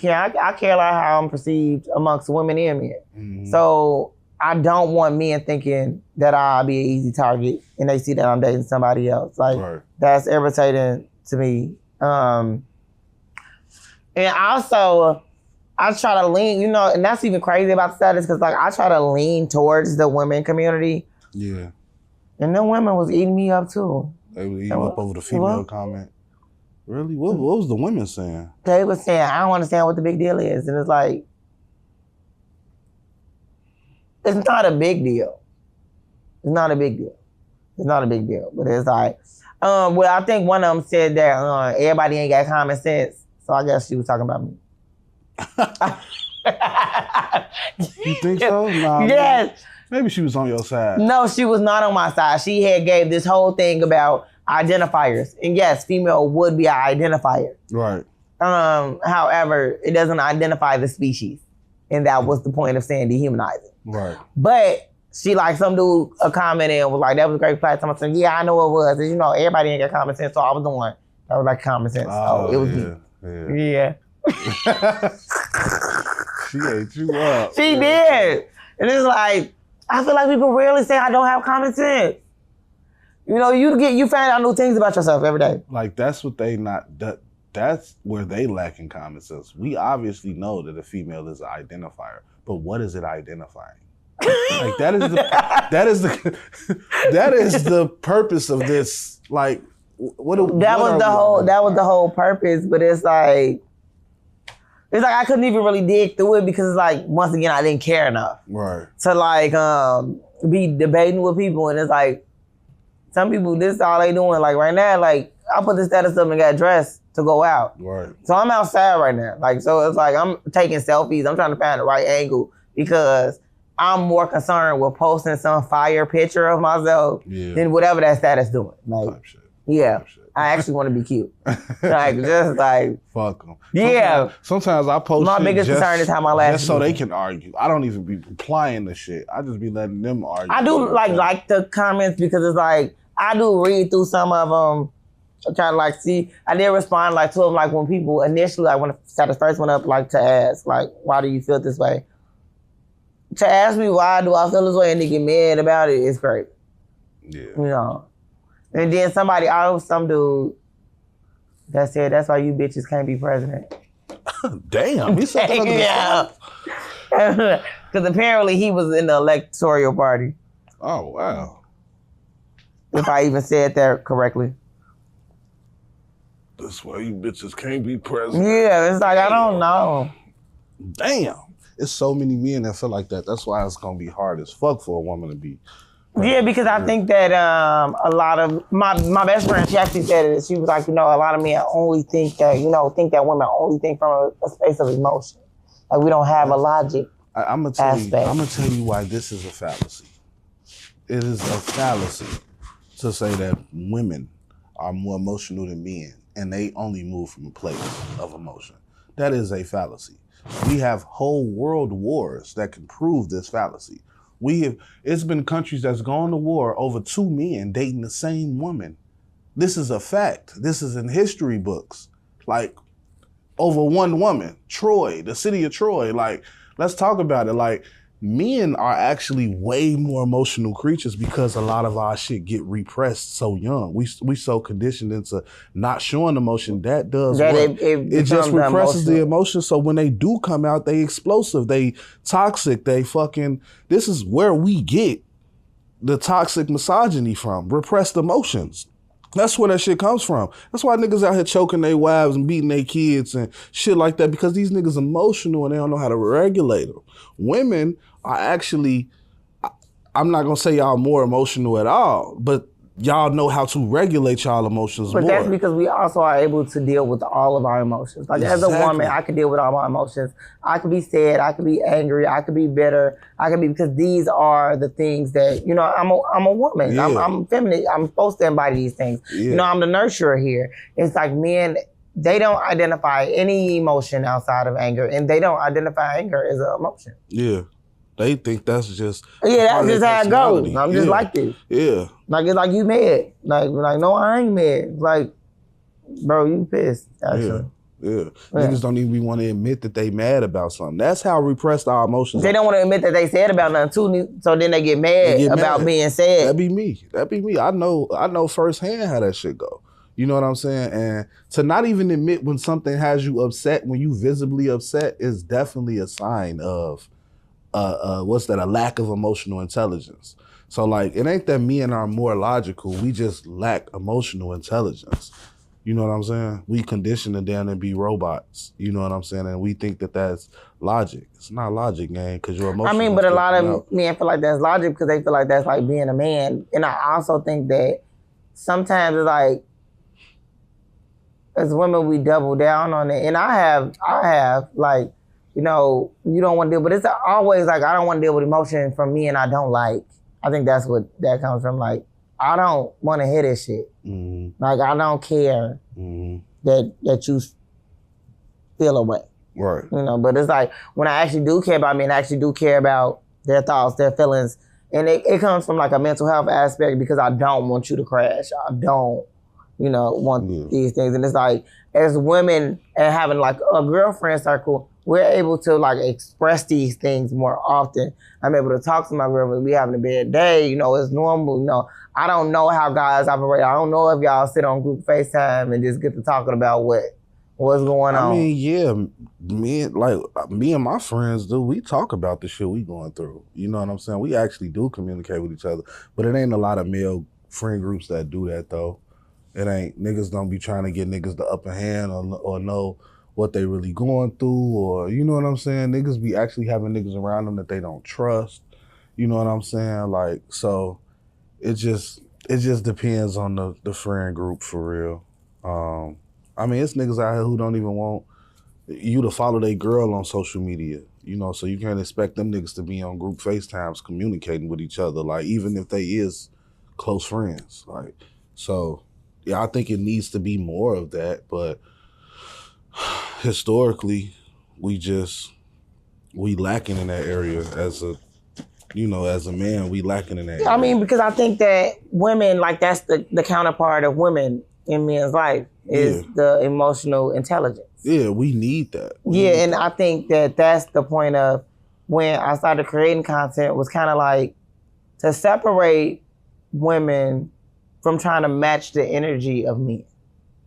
care like how I'm perceived amongst women and men. Mm-hmm. So I don't want men thinking that I'll be an easy target and they see that I'm dating somebody else. Like, right, that's irritating to me. And also, I try to lean, you know, and that's even crazy about status because, like, I try to lean towards the women community. Yeah. And them women was eating me up, too. They were eating up over the female comment. Really? What was the women saying? They were saying, I don't understand what the big deal is. And it's like, it's not a big deal. It's not a big deal. But it's like, well, I think one of them said that everybody ain't got common sense. So I guess she was talking about me. You think so? Nah, yes. Maybe she was on your side. No, she was not on my side. She had gave this whole thing about identifiers. And yes, female would be an identifier. Right. However, it doesn't identify the species. And that was the point of saying dehumanizing. Right. But she like some dude commented and was like, that was a great platform. I said, yeah, I know it was. And, you know, everybody ain't got common sense, so I was the one that was like common sense. Oh, it was me. Yeah. She ate you up. She did. And it's like, I feel like people rarely say I don't have common sense. You know, you find out new things about yourself every day. Like, that's what that's where they lack in common sense. We obviously know that a female is an identifier, but what is it identifying? Like, that is the purpose of this. Like, that was the whole purpose, but it's like I couldn't even really dig through it because it's like, once again, I didn't care enough. Right. To like be debating with people, and it's like, some people, this is all they doing. Like right now, like I put the status up and got dressed to go out. Right. So I'm outside right now. Like, so it's like I'm taking selfies. I'm trying to find the right angle because I'm more concerned with posting some fire picture of myself than whatever that status doing. Like, yeah. I actually want to be cute. Like, just like... Fuck them. Yeah. Sometimes I post my biggest concern is how my last... Just so they can argue. I don't even be replying to shit. I just be letting them argue. I do like the comments because it's like, I do read through some of them. I try to like see... I did respond like to them like when people initially, like when the status first went up, like to ask, like, why do you feel this way? to ask me why do I feel this way and they get mad about it, it's great. Yeah. You know. And then some dude that said that's why you bitches can't be president. Damn, he said that under the sun? Because apparently he was in the electoral party. Oh, wow. If I even said that correctly. That's why you bitches can't be president. Yeah, it's like, I don't know. Damn. It's so many men that feel like that. That's why it's going to be hard as fuck for a woman to be president. Yeah, because I think that a lot of, my best friend, she actually said it. She was like, you know, a lot of men only think that, think that women only think from a space of emotion. Like, we don't have a logic I'm going to tell you why this is a fallacy. It is a fallacy to say that women are more emotional than men and they only move from a place of emotion. That is a fallacy. We have whole world wars that can prove this fallacy. It's been countries that's gone to war over two men dating the same woman. This is a fact. This is in history books. Like, over one woman, Troy, the city of Troy. Like, let's talk about it. Like, men are actually way more emotional creatures because a lot of our shit get repressed so young. We so conditioned into not showing emotion. That does what? It just represses the emotion. So when they do come out, they explosive, they toxic, they fucking, this is where we get the toxic misogyny from, repressed emotions. That's where that shit comes from. That's why niggas out here choking their wives and beating their kids and shit like that, because these niggas emotional and they don't know how to regulate them. Women are actually, I'm not gonna say y'all more emotional at all, but y'all know how to regulate y'all emotions more. But that's because we also are able to deal with all of our emotions. Like, as a woman, I can deal with all my emotions. I could be sad, I could be angry, I could be bitter, because these are the things that, I'm a woman. Yeah. I'm feminine. I'm supposed to embody these things. Yeah. I'm the nurturer here. It's like men, they don't identify any emotion outside of anger, and they don't identify anger as an emotion. Yeah. They think that's just that's just how it goes. I'm just like this. Yeah. Like, it's like you mad. Like, no, I ain't mad. Like, bro, you pissed, actually. Yeah. Niggas don't even want to admit that they mad about something. That's how repressed our emotions They don't want to admit that they sad about nothing too, so then they get mad about being sad. That'd be me. I know firsthand how that shit go. You know what I'm saying? And to not even admit when something has you upset, when you visibly upset, is definitely a sign of a lack of emotional intelligence. So, like, it ain't that men are more logical, we just lack emotional intelligence. You know what I'm saying? We condition them down and be robots. You know what I'm saying? And we think that that's logic. It's not logic, man, because your emotions. But a lot of men feel like that's logic because they feel like that's like being a man. And I also think that sometimes it's like, as women, we double down on it. And I have like, you don't want to deal, but it's always like, I don't want to deal with emotion from me and I don't like. I think that's what that comes from. Like, I don't want to hear this shit. Mm-hmm. Like, I don't care that you feel away. Right. But it's like, when I actually do care about men, I actually do care about their thoughts, their feelings. And it comes from like a mental health aspect because I don't want you to crash. I don't, want these things. And it's like, as women and having like a girlfriend circle, we're able to like express these things more often. I'm able to talk to my girlfriend. We having a bad day, it's normal. I don't know how guys operate. I don't know if y'all sit on group FaceTime and just get to talking about what's going on. I mean, yeah, me and my friends do. We talk about the shit we going through. You know what I'm saying? We actually do communicate with each other, but it ain't a lot of male friend groups that do that though. It ain't, niggas don't be trying to get niggas the upper hand or know what they really going through, or, you know what I'm saying? Niggas be actually having niggas around them that they don't trust. You know what I'm saying? Like, so it just depends on the friend group for real. It's niggas out here who don't even want you to follow their girl on social media, so you can't expect them niggas to be on group FaceTimes communicating with each other, like, even if they is close friends. Like, so, yeah, I think it needs to be more of that, but historically, we lacking in that area as a man, we lacking in that area. Because I think that women, like, that's the counterpart of women in men's life is the emotional intelligence. Yeah, we need that. And I think that that's the point of when I started creating content was kind of like to separate women from trying to match the energy of men.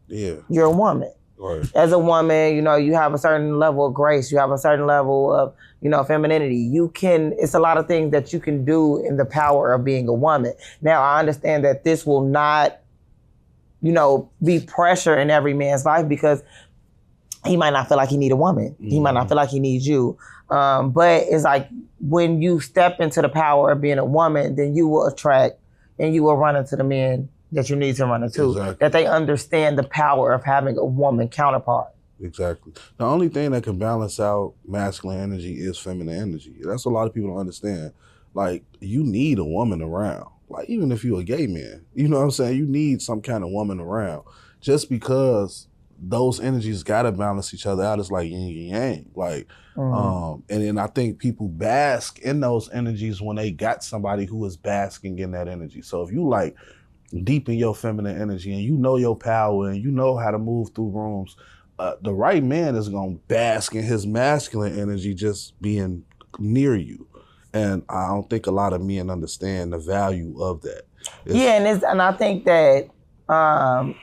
Yeah. You're a woman. Right. As a woman, you know, you have a certain level of grace. You have a certain level of, you know, femininity. It's a lot of things that you can do in the power of being a woman. Now, I understand that this will not, you know, be pressure in every man's life because he might not feel like he need a woman. Mm-hmm. He might not feel like he needs you. But it's like when you step into the power of being a woman, then you will attract and you will run into the men that you need to run into. Exactly. That they understand the power of having a woman counterpart. Exactly. The only thing that can balance out masculine energy is feminine energy. That's what a lot of people don't understand. Like, you need a woman around. Like, even if you're a gay man, you know what I'm saying? You need some kind of woman around. Just because those energies gotta balance each other out, it's like yin and yang. Like, and then I think people bask in those energies when they got somebody who is basking in that energy. So if you like deep in your feminine energy and you know your power and you know how to move through rooms, the right man is gonna bask in his masculine energy just being near you. And I don't think a lot of men understand the value of that. And I think that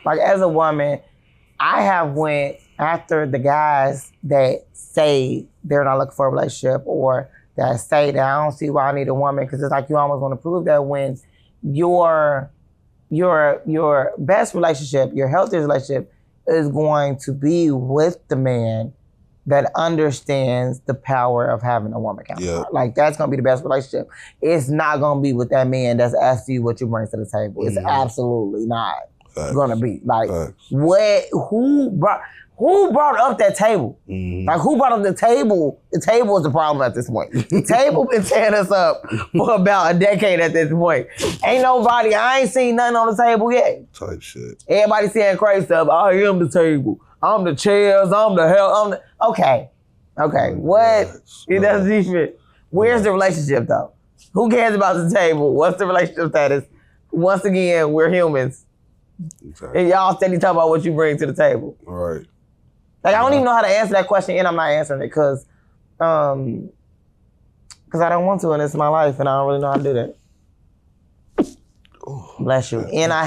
like as a woman, I have went after the guys that say they're not looking for a relationship or that say that I don't see why I need a woman, because it's like you almost want to prove that when your best relationship, your healthiest relationship is going to be with the man that understands the power of having a woman counterpart. Yeah. Like, that's going to be the best relationship. It's not going to be with that man that's asking you what you bring to the table. It's absolutely not going to be. Like, who brought up that table? Like, who brought up the table? The table is the problem at this point. The table been tearing us up for about a decade at this point. I ain't seen nothing on the table yet. Type shit. Everybody saying crazy stuff. I am the table. I'm the chairs. I'm the hell. Okay. What? It doesn't even. Where's the relationship though? Who cares about the table? What's the relationship status? Once again, we're humans. Exactly. And y'all steady talking about what you bring to the table. All right. Like, I don't even know how to answer that question, and I'm not answering it because I don't want to, and it's my life, and I don't really know how to do that. Oh, bless you. And I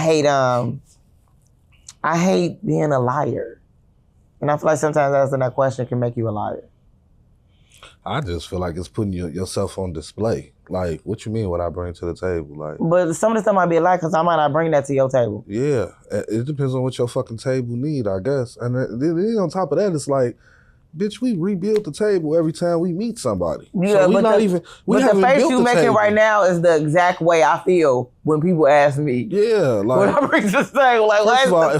hate being a liar. And I feel like sometimes answering that question can make you a liar. I just feel like it's putting yourself on display. Like, what you mean what I bring to the table? Like, but some of the stuff might be a lie because I might not bring that to your table. Yeah, it depends on what your fucking table need, I guess. And then on top of that, it's like, bitch, we rebuild the table every time we meet somebody. Yeah, so the face you making right now is the exact way I feel when people ask me. Yeah, like when I bring to the table, like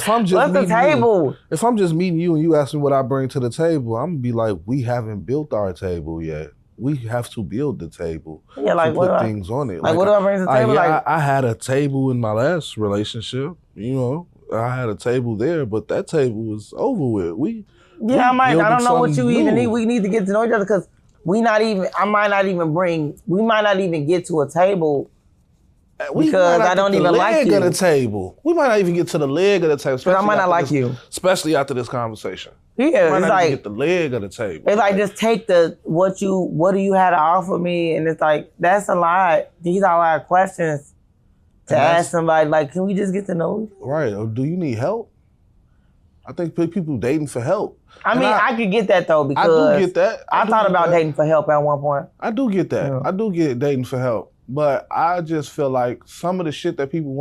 if I'm just meeting you and you ask me what I bring to the table, I'm gonna be like, we haven't built our table yet. We have to build the table. Yeah, like to put things on it. Like what do I bring to the table? I had a table in my last relationship. You know, I had a table there, but that table was over with. I don't know what you even need. We need to get to know each other because we might not even get to a table because I don't even like you. Of the table. We might not even get to the leg of the table. Because I might not like you. Especially after this conversation. Yeah, it's like get the leg of the table. It's like just take what do you have to offer me, and it's like that's a lot. These are a lot of questions to ask somebody. Like, can we just get to know you? Right. Or do you need help? I think people dating for help. I could get that though because I do get that. I thought about dating for help at one point. I do get that. Yeah. I do get dating for help, but I just feel like some of the shit that people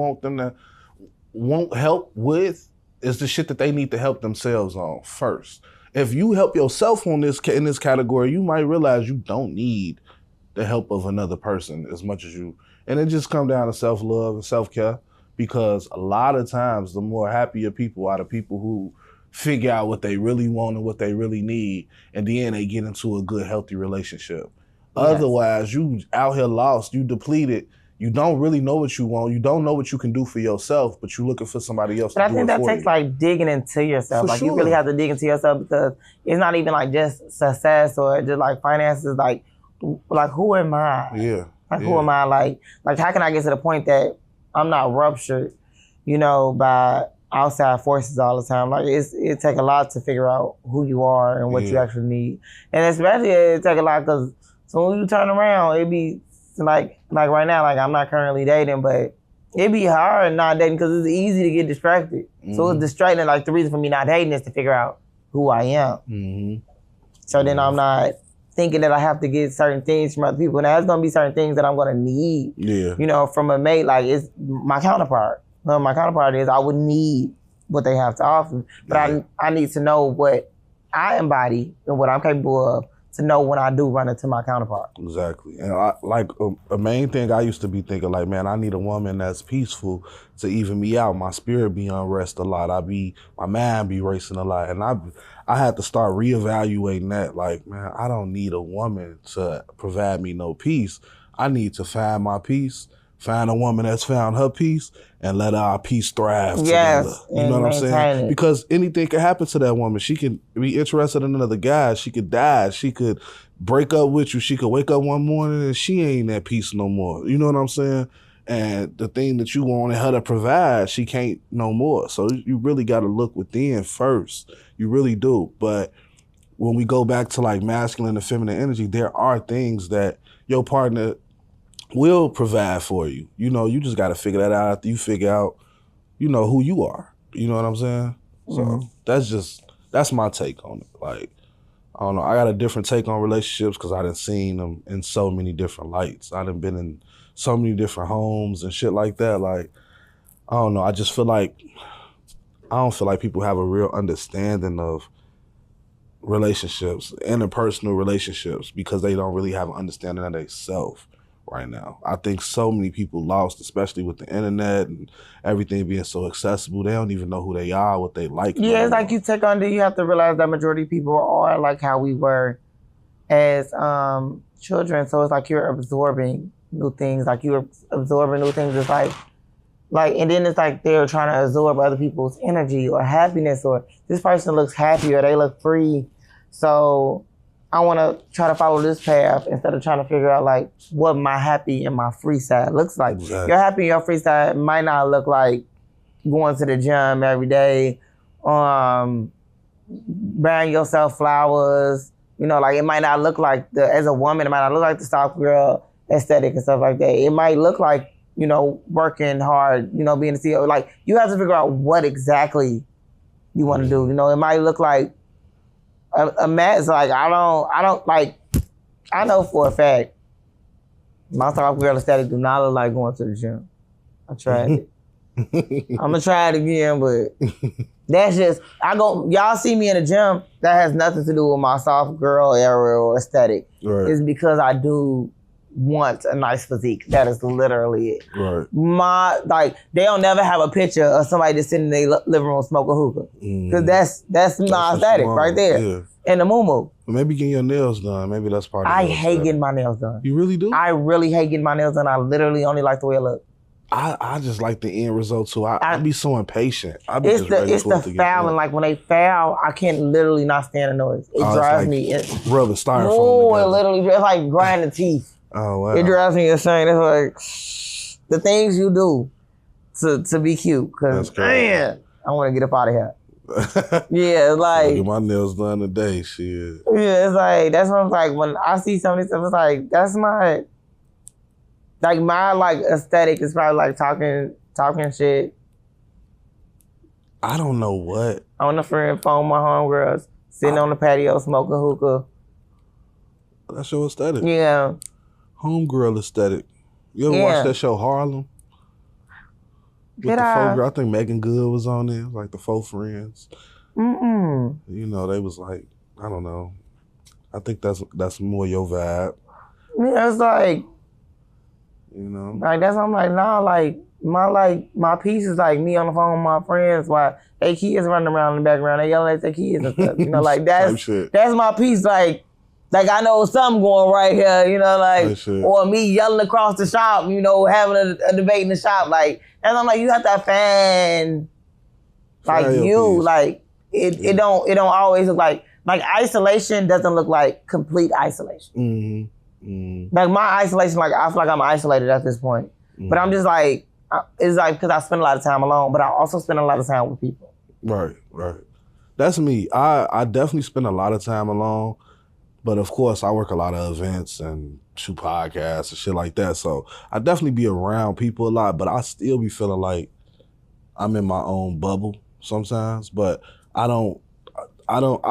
want help with is the shit that they need to help themselves on first. If you help yourself in this category, you might realize you don't need the help of another person as much as you. And it just comes down to self-love and self-care, because a lot of times the more happier people are the people who figure out what they really want and what they really need, and then they get into a good, healthy relationship. Yes. Otherwise, you out here lost, you depleted, you don't really know what you want, you don't know what you can do for yourself, but you're looking for somebody else to do it for you. But I think that takes like digging into yourself. You really have to dig into yourself, because it's not even like just success or just like finances, like who am I? Yeah. Who am I? Like how can I get to the point that I'm not ruptured, by outside forces all the time? Like it take a lot to figure out who you are and what you actually need. And especially it take a lot because So when you turn around, it be like right now, like I'm not currently dating, but it be hard not dating because it's easy to get distracted. So it's distracting. Like the reason for me not dating is to figure out who I am. So then I'm not thinking that I have to get certain things from other people. Now, there's going to be certain things that I'm going to need, you know, from a mate. Like, it's my counterpart. No, my counterpart is I would need what they have to offer. But I need to know what I embody and what I'm capable of to know when I do run into my counterpart. Exactly. And a main thing I used to be thinking, like, man, I need a woman that's peaceful to even me out. My spirit be unrest a lot. My mind be racing a lot. And I had to start reevaluating that. Like, man, I don't need a woman to provide me no peace. I need to find my peace, find a woman that's found her peace, and let our peace thrive together. You know what I'm saying? Because anything can happen to that woman. She can be interested in another guy. She could die. She could break up with you. She could wake up one morning and she ain't at peace no more. You know what I'm saying? And the thing that you wanted her to provide, she can't no more. So you really got to look within first. You really do. But when we go back to like masculine and feminine energy, there are things that your partner will provide for you. You know, you just got to figure that out after you figure out, you know, who you are. You know what I'm saying? So that's my take on it. Like, I don't know. I got a different take on relationships because I done seen them in so many different lights. I done been in so many different homes and shit like that. Like, I don't know. I just feel like, I don't feel like people have a real understanding of relationships, interpersonal relationships, because they don't really have an understanding of themselves right now. I think so many people lost, especially with the internet and everything being so accessible. They don't even know who they are, what they like. Yeah, it's like you have to realize that majority of people are like how we were as children. So it's like you're absorbing new things. Like you're absorbing new things. It's like, and then it's like they're trying to absorb other people's energy or happiness, or this person looks happy or they look free. So I want to try to follow this path instead of trying to figure out like what my happy and my free side looks like. Exactly. Your happy and your free side might not look like going to the gym every day, buying yourself flowers. You know, like it might not look like as a woman, it might not look like the soft girl aesthetic and stuff like that. It might look like, you know, working hard, you know, being a CEO. Like you have to figure out what exactly you want to do. You know, it might look like a match. Like I don't like. I know for a fact my soft girl aesthetic do not look like going to the gym. I tried it. I'm gonna try it again, but that's just y'all see me in the gym. That has nothing to do with my soft girl era or aesthetic. Right. It's because I do want a nice physique. That is literally it. Right. They'll never have a picture of somebody just sitting in their living room smoking hookah. Because that's my aesthetic right there. Yeah. And the moo-moo. Maybe getting your nails done. Maybe that's part of it. I hate getting my nails done. You really do? I really hate getting my nails done. I literally only like the way it looks. I just like the end result too. I be so impatient. It's the fouling. Like when they foul, I can't literally not stand the noise. It drives me. Rub the styrofoam. Oh, it literally, it's like grinding teeth. Oh wow! It drives me insane. It's like the things you do to be cute. Cause man, I want to get up out of here. Yeah, it's like get my nails done today. Shit. Yeah, it's like that's what I'm like when I see some of these stuff. It's like that's my aesthetic is probably like talking shit. I don't know what. On the friend phone, my homegirls sitting on the patio smoking hookah. That's your aesthetic. Yeah. Homegirl aesthetic. You ever watch that show Harlem? With the four girls, I think Megan Good was on there, like the four friends. You know, they was like, I don't know. I think that's more your vibe. Yeah, it's like, you know, like that's I'm like, nah, like my piece is like me on the phone with my friends while they kids running around in the background, they yelling at their kids and stuff. You know, like that's my piece, like I know something going right here, you know, like, or me yelling across the shop, you know, having a debate in the shop, like, and I'm like, you have to find, like, you, like, it don't always look like isolation doesn't look like complete isolation. Like my isolation, like I feel like I'm isolated at this point, but I'm just like, it's like because I spend a lot of time alone, but I also spend a lot of time with people. Right. That's me. I definitely spend a lot of time alone. But of course, I work a lot of events and shoot podcasts and shit like that. So I definitely be around people a lot, but I still be feeling like I'm in my own bubble sometimes. But I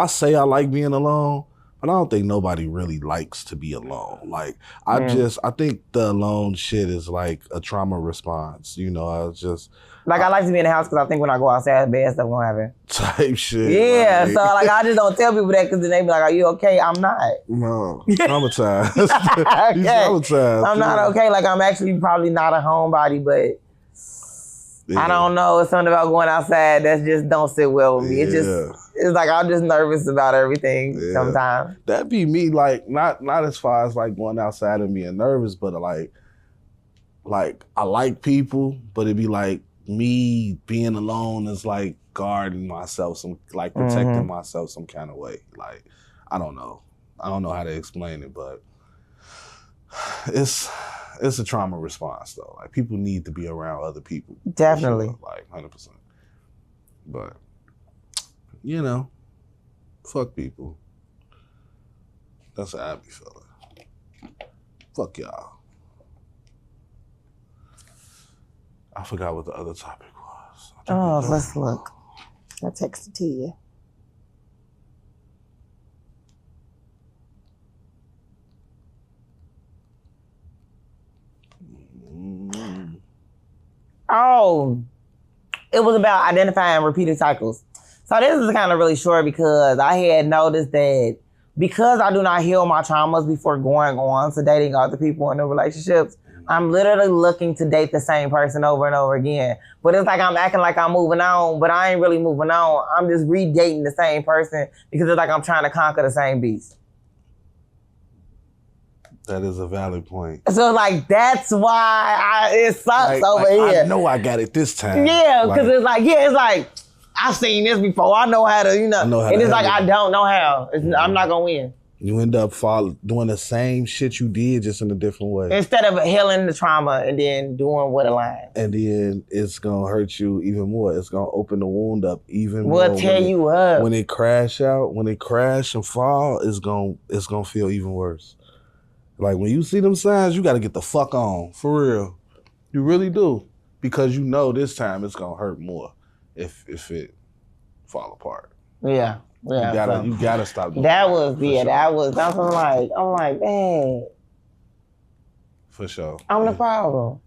say I like being alone, but I don't think nobody really likes to be alone. Like, I think the alone shit is like a trauma response. You know, I like to be in the house because I think when I go outside, bad stuff gonna happen. Type shit. Yeah, so like I just don't tell people that because then they be like, "Are you okay?" I'm not. No, traumatized. You traumatized. I'm not okay. Like I'm actually probably not a homebody, but I don't know. It's something about going outside that just don't sit well with me. It's like I'm just nervous about everything sometimes. That'd be me. Like not as far as like going outside and being nervous, but like I like people, but it'd be like me being alone is like guarding myself, protecting myself some kind of way. Like, I don't know how to explain it, but it's a trauma response though. Like people need to be around other people. Definitely. Sure, like 100%. But, you know, fuck people. That's how I be feeling. Fuck y'all. I forgot what the other topic was. Let's look. I texted to you. It was about identifying repeated cycles. So this is kind of really short because I had noticed that because I do not heal my traumas before going on to dating other people in the relationships, I'm literally looking to date the same person over and over again. But it's like I'm acting like I'm moving on, but I ain't really moving on. I'm just re-dating the same person because it's like I'm trying to conquer the same beast. That is a valid point. So like that's why it sucks over here. I know I got it this time. Yeah, because it's like I've seen this before. I know how to, and it's like I don't know how. I'm not gonna win. You end up doing the same shit you did, just in a different way. Instead of healing the trauma and then doing what aligns. And then it's gonna hurt you even more. It's gonna open the wound up even more. We'll tear you up. When it crash and fall, it's gonna feel even worse. Like when you see them signs, you gotta get the fuck on, for real. You really do. Because you know this time it's gonna hurt more if it fall apart. Yeah. Yeah. You gotta stop doing that. That's what I'm like, man. For sure. I'm the problem.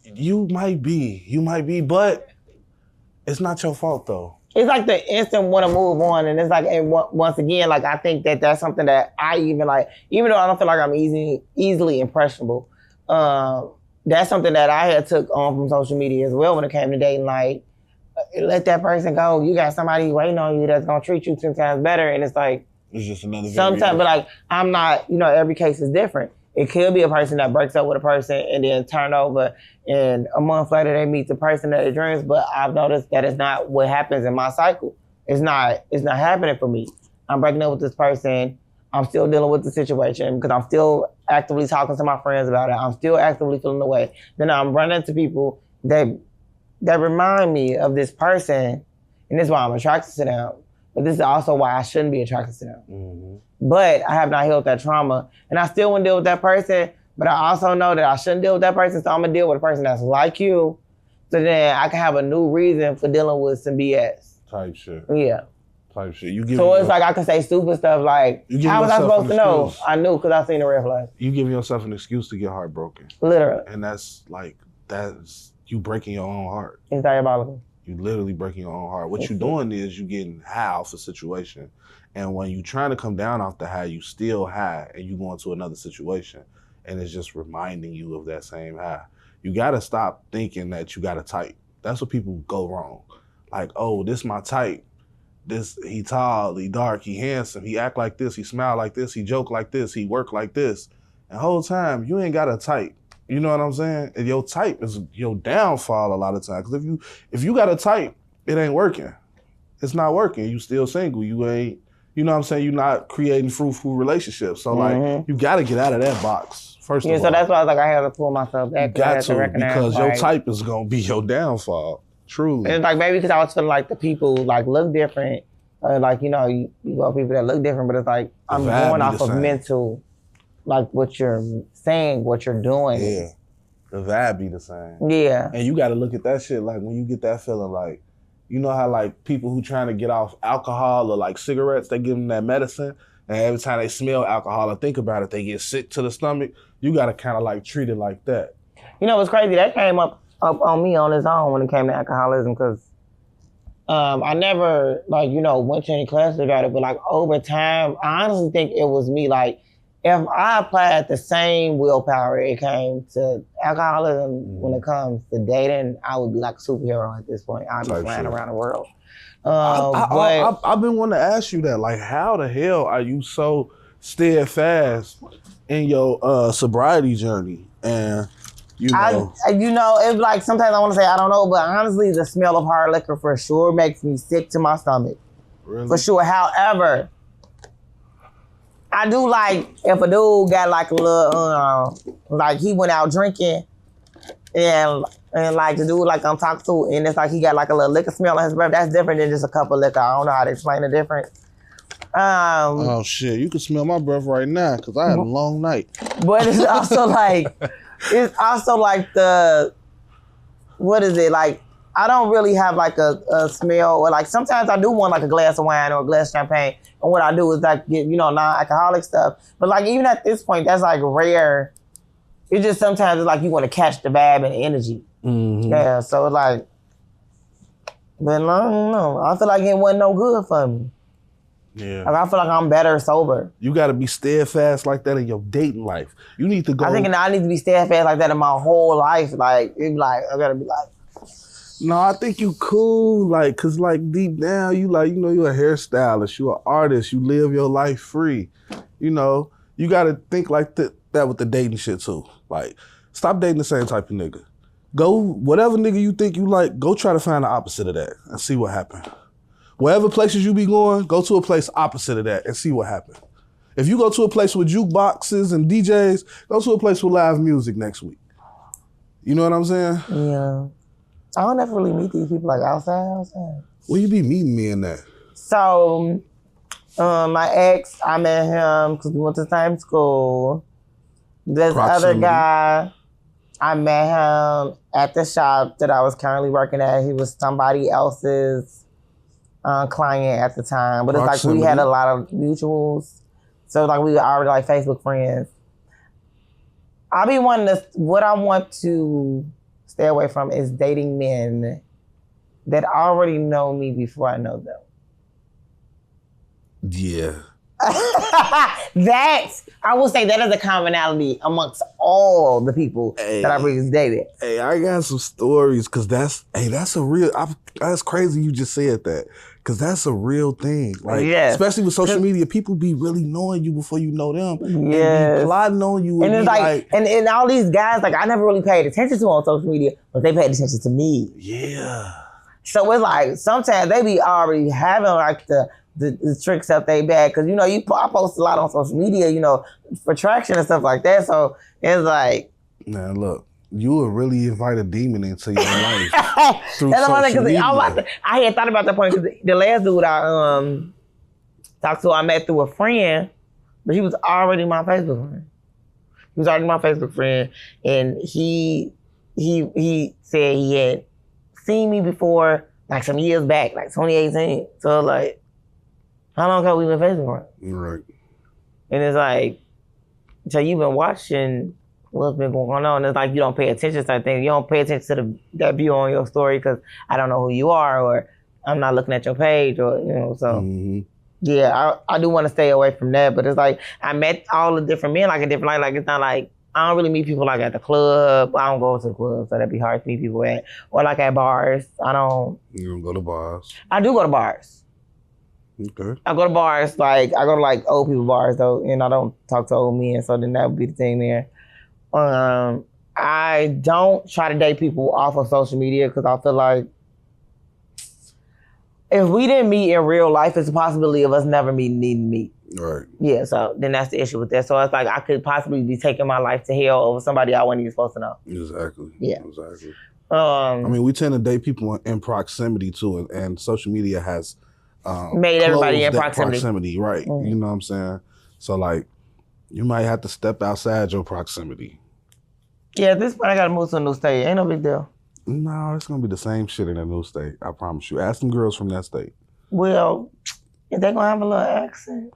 You might be, but it's not your fault though. It's like the instant want to move on, and it's like, and once again, like I think that's something that I even like, even though I don't feel like I'm easily impressionable, that's something that I had took on from social media as well when it came to dating. Like, let that person go. You got somebody waiting on you that's gonna treat you 10 times better, and it's like it's just another. Sometimes, but like I'm not. Every case is different. It could be a person that breaks up with a person and then turn over, and a month later they meet the person that they dreams. But I've noticed that it's not what happens in my cycle. It's not happening for me. I'm breaking up with this person. I'm still dealing with the situation because I'm still actively talking to my friends about it. I'm still actively feeling the way. Then I'm running into people that remind me of this person, and this is why I'm attracted to them. But this is also why I shouldn't be attracted to them. Mm-hmm. But I have not healed that trauma, and I still want to deal with that person, but I also know that I shouldn't deal with that person, so I'm going to deal with a person that's like you, so then I can have a new reason for dealing with some BS. Type shit. Yeah. Type shit. So it's like I can say stupid stuff like, how was I supposed to know? I knew because I seen the red flag. You giving yourself an excuse to get heartbroken. Literally. And that's you breaking your own heart. It's diabolical. You literally breaking your own heart. What you're doing is you getting high off the situation. And when you trying to come down off the high, you still high and you go into another situation. And it's just reminding you of that same high. You got to stop thinking that you got a type. That's what people go wrong. Like, oh, this my type. He tall, he dark, he handsome, he act like this, he smile like this, he joke like this, he work like this. And the whole time, you ain't got a type. You know what I'm saying? And your type is your downfall a lot of times. Because if you got a type, it ain't working. It's not working. You still single. You ain't, you know what I'm saying? You're not creating fruitful relationships. So like, you got to get out of that box, first of all. Yeah, so that's why I was like, I have to pull myself back. You got to because your type is going to be your downfall. Truly. And it's like maybe because I was feeling like the people like look different Like, you know, you got people that look different, but it's like, I'm going off of mental, like what you're saying, what you're doing. Yeah. The vibe be the same. Yeah. And you got to look at that shit like when you get that feeling like, you know how like people who trying to get off alcohol or like cigarettes, they give them that medicine, and every time they smell alcohol or think about it, they get sick to the stomach. You got to kind of like treat it like that. You know what's crazy? That came up on me on its own when it came to alcoholism, because I never, like, you know, went to any classes about it, but like over time, I honestly think it was me. Like, if I applied the same willpower it came to alcoholism when it comes to dating, I would be like a superhero at this point. I'd be flying around the world. I've been wanting to ask you that. Like, how the hell are you so steadfast in your sobriety journey? And you know, it's like sometimes I want to say I don't know, but honestly, the smell of hard liquor for sure makes me sick to my stomach. Really? For sure. However, I do like if a dude got like a little, like he went out drinking, and like the dude like I'm talking to, and it's like he got like a little liquor smell on his breath. That's different than just a cup of liquor. I don't know how to explain the difference. Oh shit, you can smell my breath right now because I had a long night. But it's also like, what is it like? I don't really have like a smell, or like sometimes I do want like a glass of wine or a glass of champagne. And what I do is like get, you know, non-alcoholic stuff. But like even at this point, that's like rare. It's just sometimes it's like you want to catch the vibe and the energy. Mm-hmm. Yeah, so it's like, but I don't know. I feel like it wasn't no good for me. Yeah. Like I feel like I'm better sober. You got to be steadfast like that in your dating life. You need to go. I think I need to be steadfast like that in my whole life. Like, it be like, I gotta be like, no, I think you cool, like, cause like deep down, you like, you know, you're a hairstylist, you're an artist, you live your life free. You know, you gotta think like that with the dating shit too. Like, stop dating the same type of nigga. Go, whatever nigga you think you like, go try to find the opposite of that and see what happens. Wherever places you be going, go to a place opposite of that and see what happens. If you go to a place with jukeboxes and DJs, go to a place with live music next week. You know what I'm saying? Yeah. I don't ever really meet these people like outside. Where you be meeting me in that? So, my ex, I met him because we went to the same school. This other guy, I met him at the shop that I was currently working at. He was somebody else's client at the time. But it's like we had a lot of mutuals. So like we were already like Facebook friends. I be wanting to, what I want to stay away from is dating men that already know me before I know them. Yeah. That, I will say that is a commonality amongst all the people that I've really dated. Hey, I got some stories, cause that's a real, that's crazy you just said that. Cause that's a real thing. Like, especially with social media, people be really knowing you before you know them. Yes. Be plotting on you. And it's like, and all these guys, like I never really paid attention to on social media, but they paid attention to me. Yeah. So it's like, sometimes they be already having like the tricks up their bag. Cause you know, I post a lot on social media, you know, for traction and stuff like that. So it's like. Man, look. You would really invite a demon into your life through social media. I had thought about that point because the last dude I talked to, I met through a friend, but he was already my Facebook friend. He was already my Facebook friend, and he said he had seen me before, like some years back, like 2018. So like, how long ago we been Facebook friends? Right. And it's like, so you've been watching what's been going on. It's like you don't pay attention to that thing. You don't pay attention to that view on your story because I don't know who you are, or I'm not looking at your page, or, you know, so yeah, I do want to stay away from that. But it's like I met all the different men like a different life. Like it's not like I don't really meet people like at the club. I don't go to the club, so that'd be hard to meet people at, or like at bars. I don't. You don't go to bars? I do go to bars. Okay. I go to bars, like I go to like old people bars though, and I don't talk to old men, so then that would be the thing there. I don't try to date people off of social media because I feel like if we didn't meet in real life, it's a possibility of us never needing to meet. Right. Yeah, so then that's the issue with that. So it's like I could possibly be taking my life to hell over somebody I wasn't even supposed to know. Exactly. Yeah. Exactly. I mean, we tend to date people in proximity too, and social media has made everybody close in that proximity. Right. Mm-hmm. You know what I'm saying? So like, you might have to step outside your proximity. Yeah, at this point I gotta move to a new state. Ain't no big deal. No, it's gonna be the same shit in a new state. I promise you. Ask some girls from that state. Well, is they gonna have a little accent?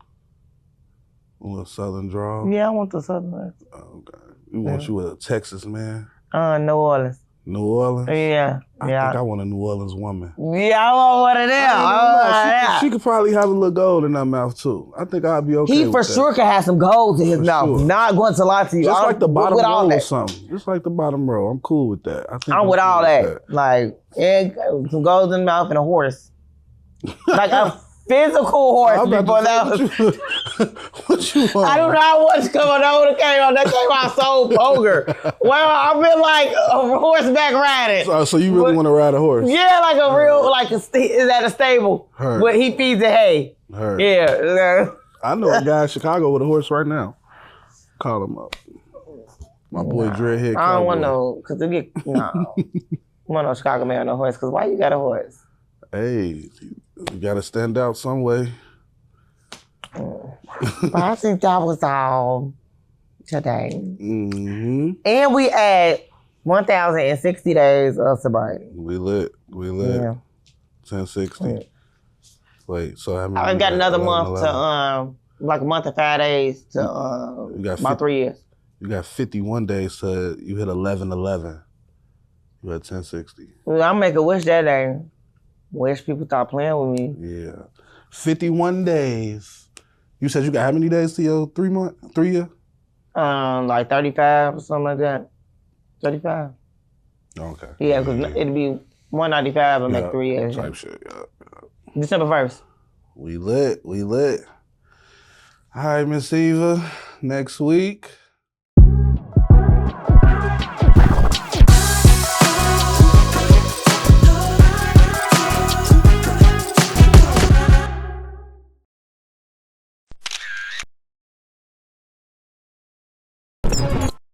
A little southern drawl. Yeah, I want the southern accent. Okay. You want you a Texas man? New Orleans. New Orleans? Yeah. I think I want a New Orleans woman. Yeah, I want one of them. She could probably have a little gold in her mouth too. I think I'd be okay He with for that. sure can have some gold in his mouth. Sure. Not going to lie to you. Just like the bottom row that. or something. Just like the bottom row. I'm cool with that. I think I'm with cool all that. Like, some gold in the mouth and a horse. Like a physical horse before that. What you want? I do not want to come on. That came on. That came out so vulgar. Well, I've been like a horseback riding. So you really want to ride a horse? Yeah, like a real, like is at a stable. Heard. But he feeds the hay. Heard. Yeah. I know a guy in Chicago with a horse right now. Call him up. My boy Dreadhead Cowboy. I don't want no, because it get, no. I want no Chicago man on a horse, because why you got a horse? Hey, you got to stand out some way. But I think that was all today. Mm-hmm. And we at 1,060 days of sobriety. We lit. Yeah. 1060. Yeah. Wait, so how many? I got another 11, month 11? to, like a month and 5 days to You got about 3 years. You got 51 days to you hit 11/11. You at 1060. Well, I'm making a wish that day. Wish people stop playing with me. Yeah. 51 days. You said you got how many days to your 3 year? Like 35 or something like that. 35. Okay. Yeah, because it'd be 195 and make 3 years. Type shit, yeah. December 1st. We lit. All right, Miss Eva. Next week.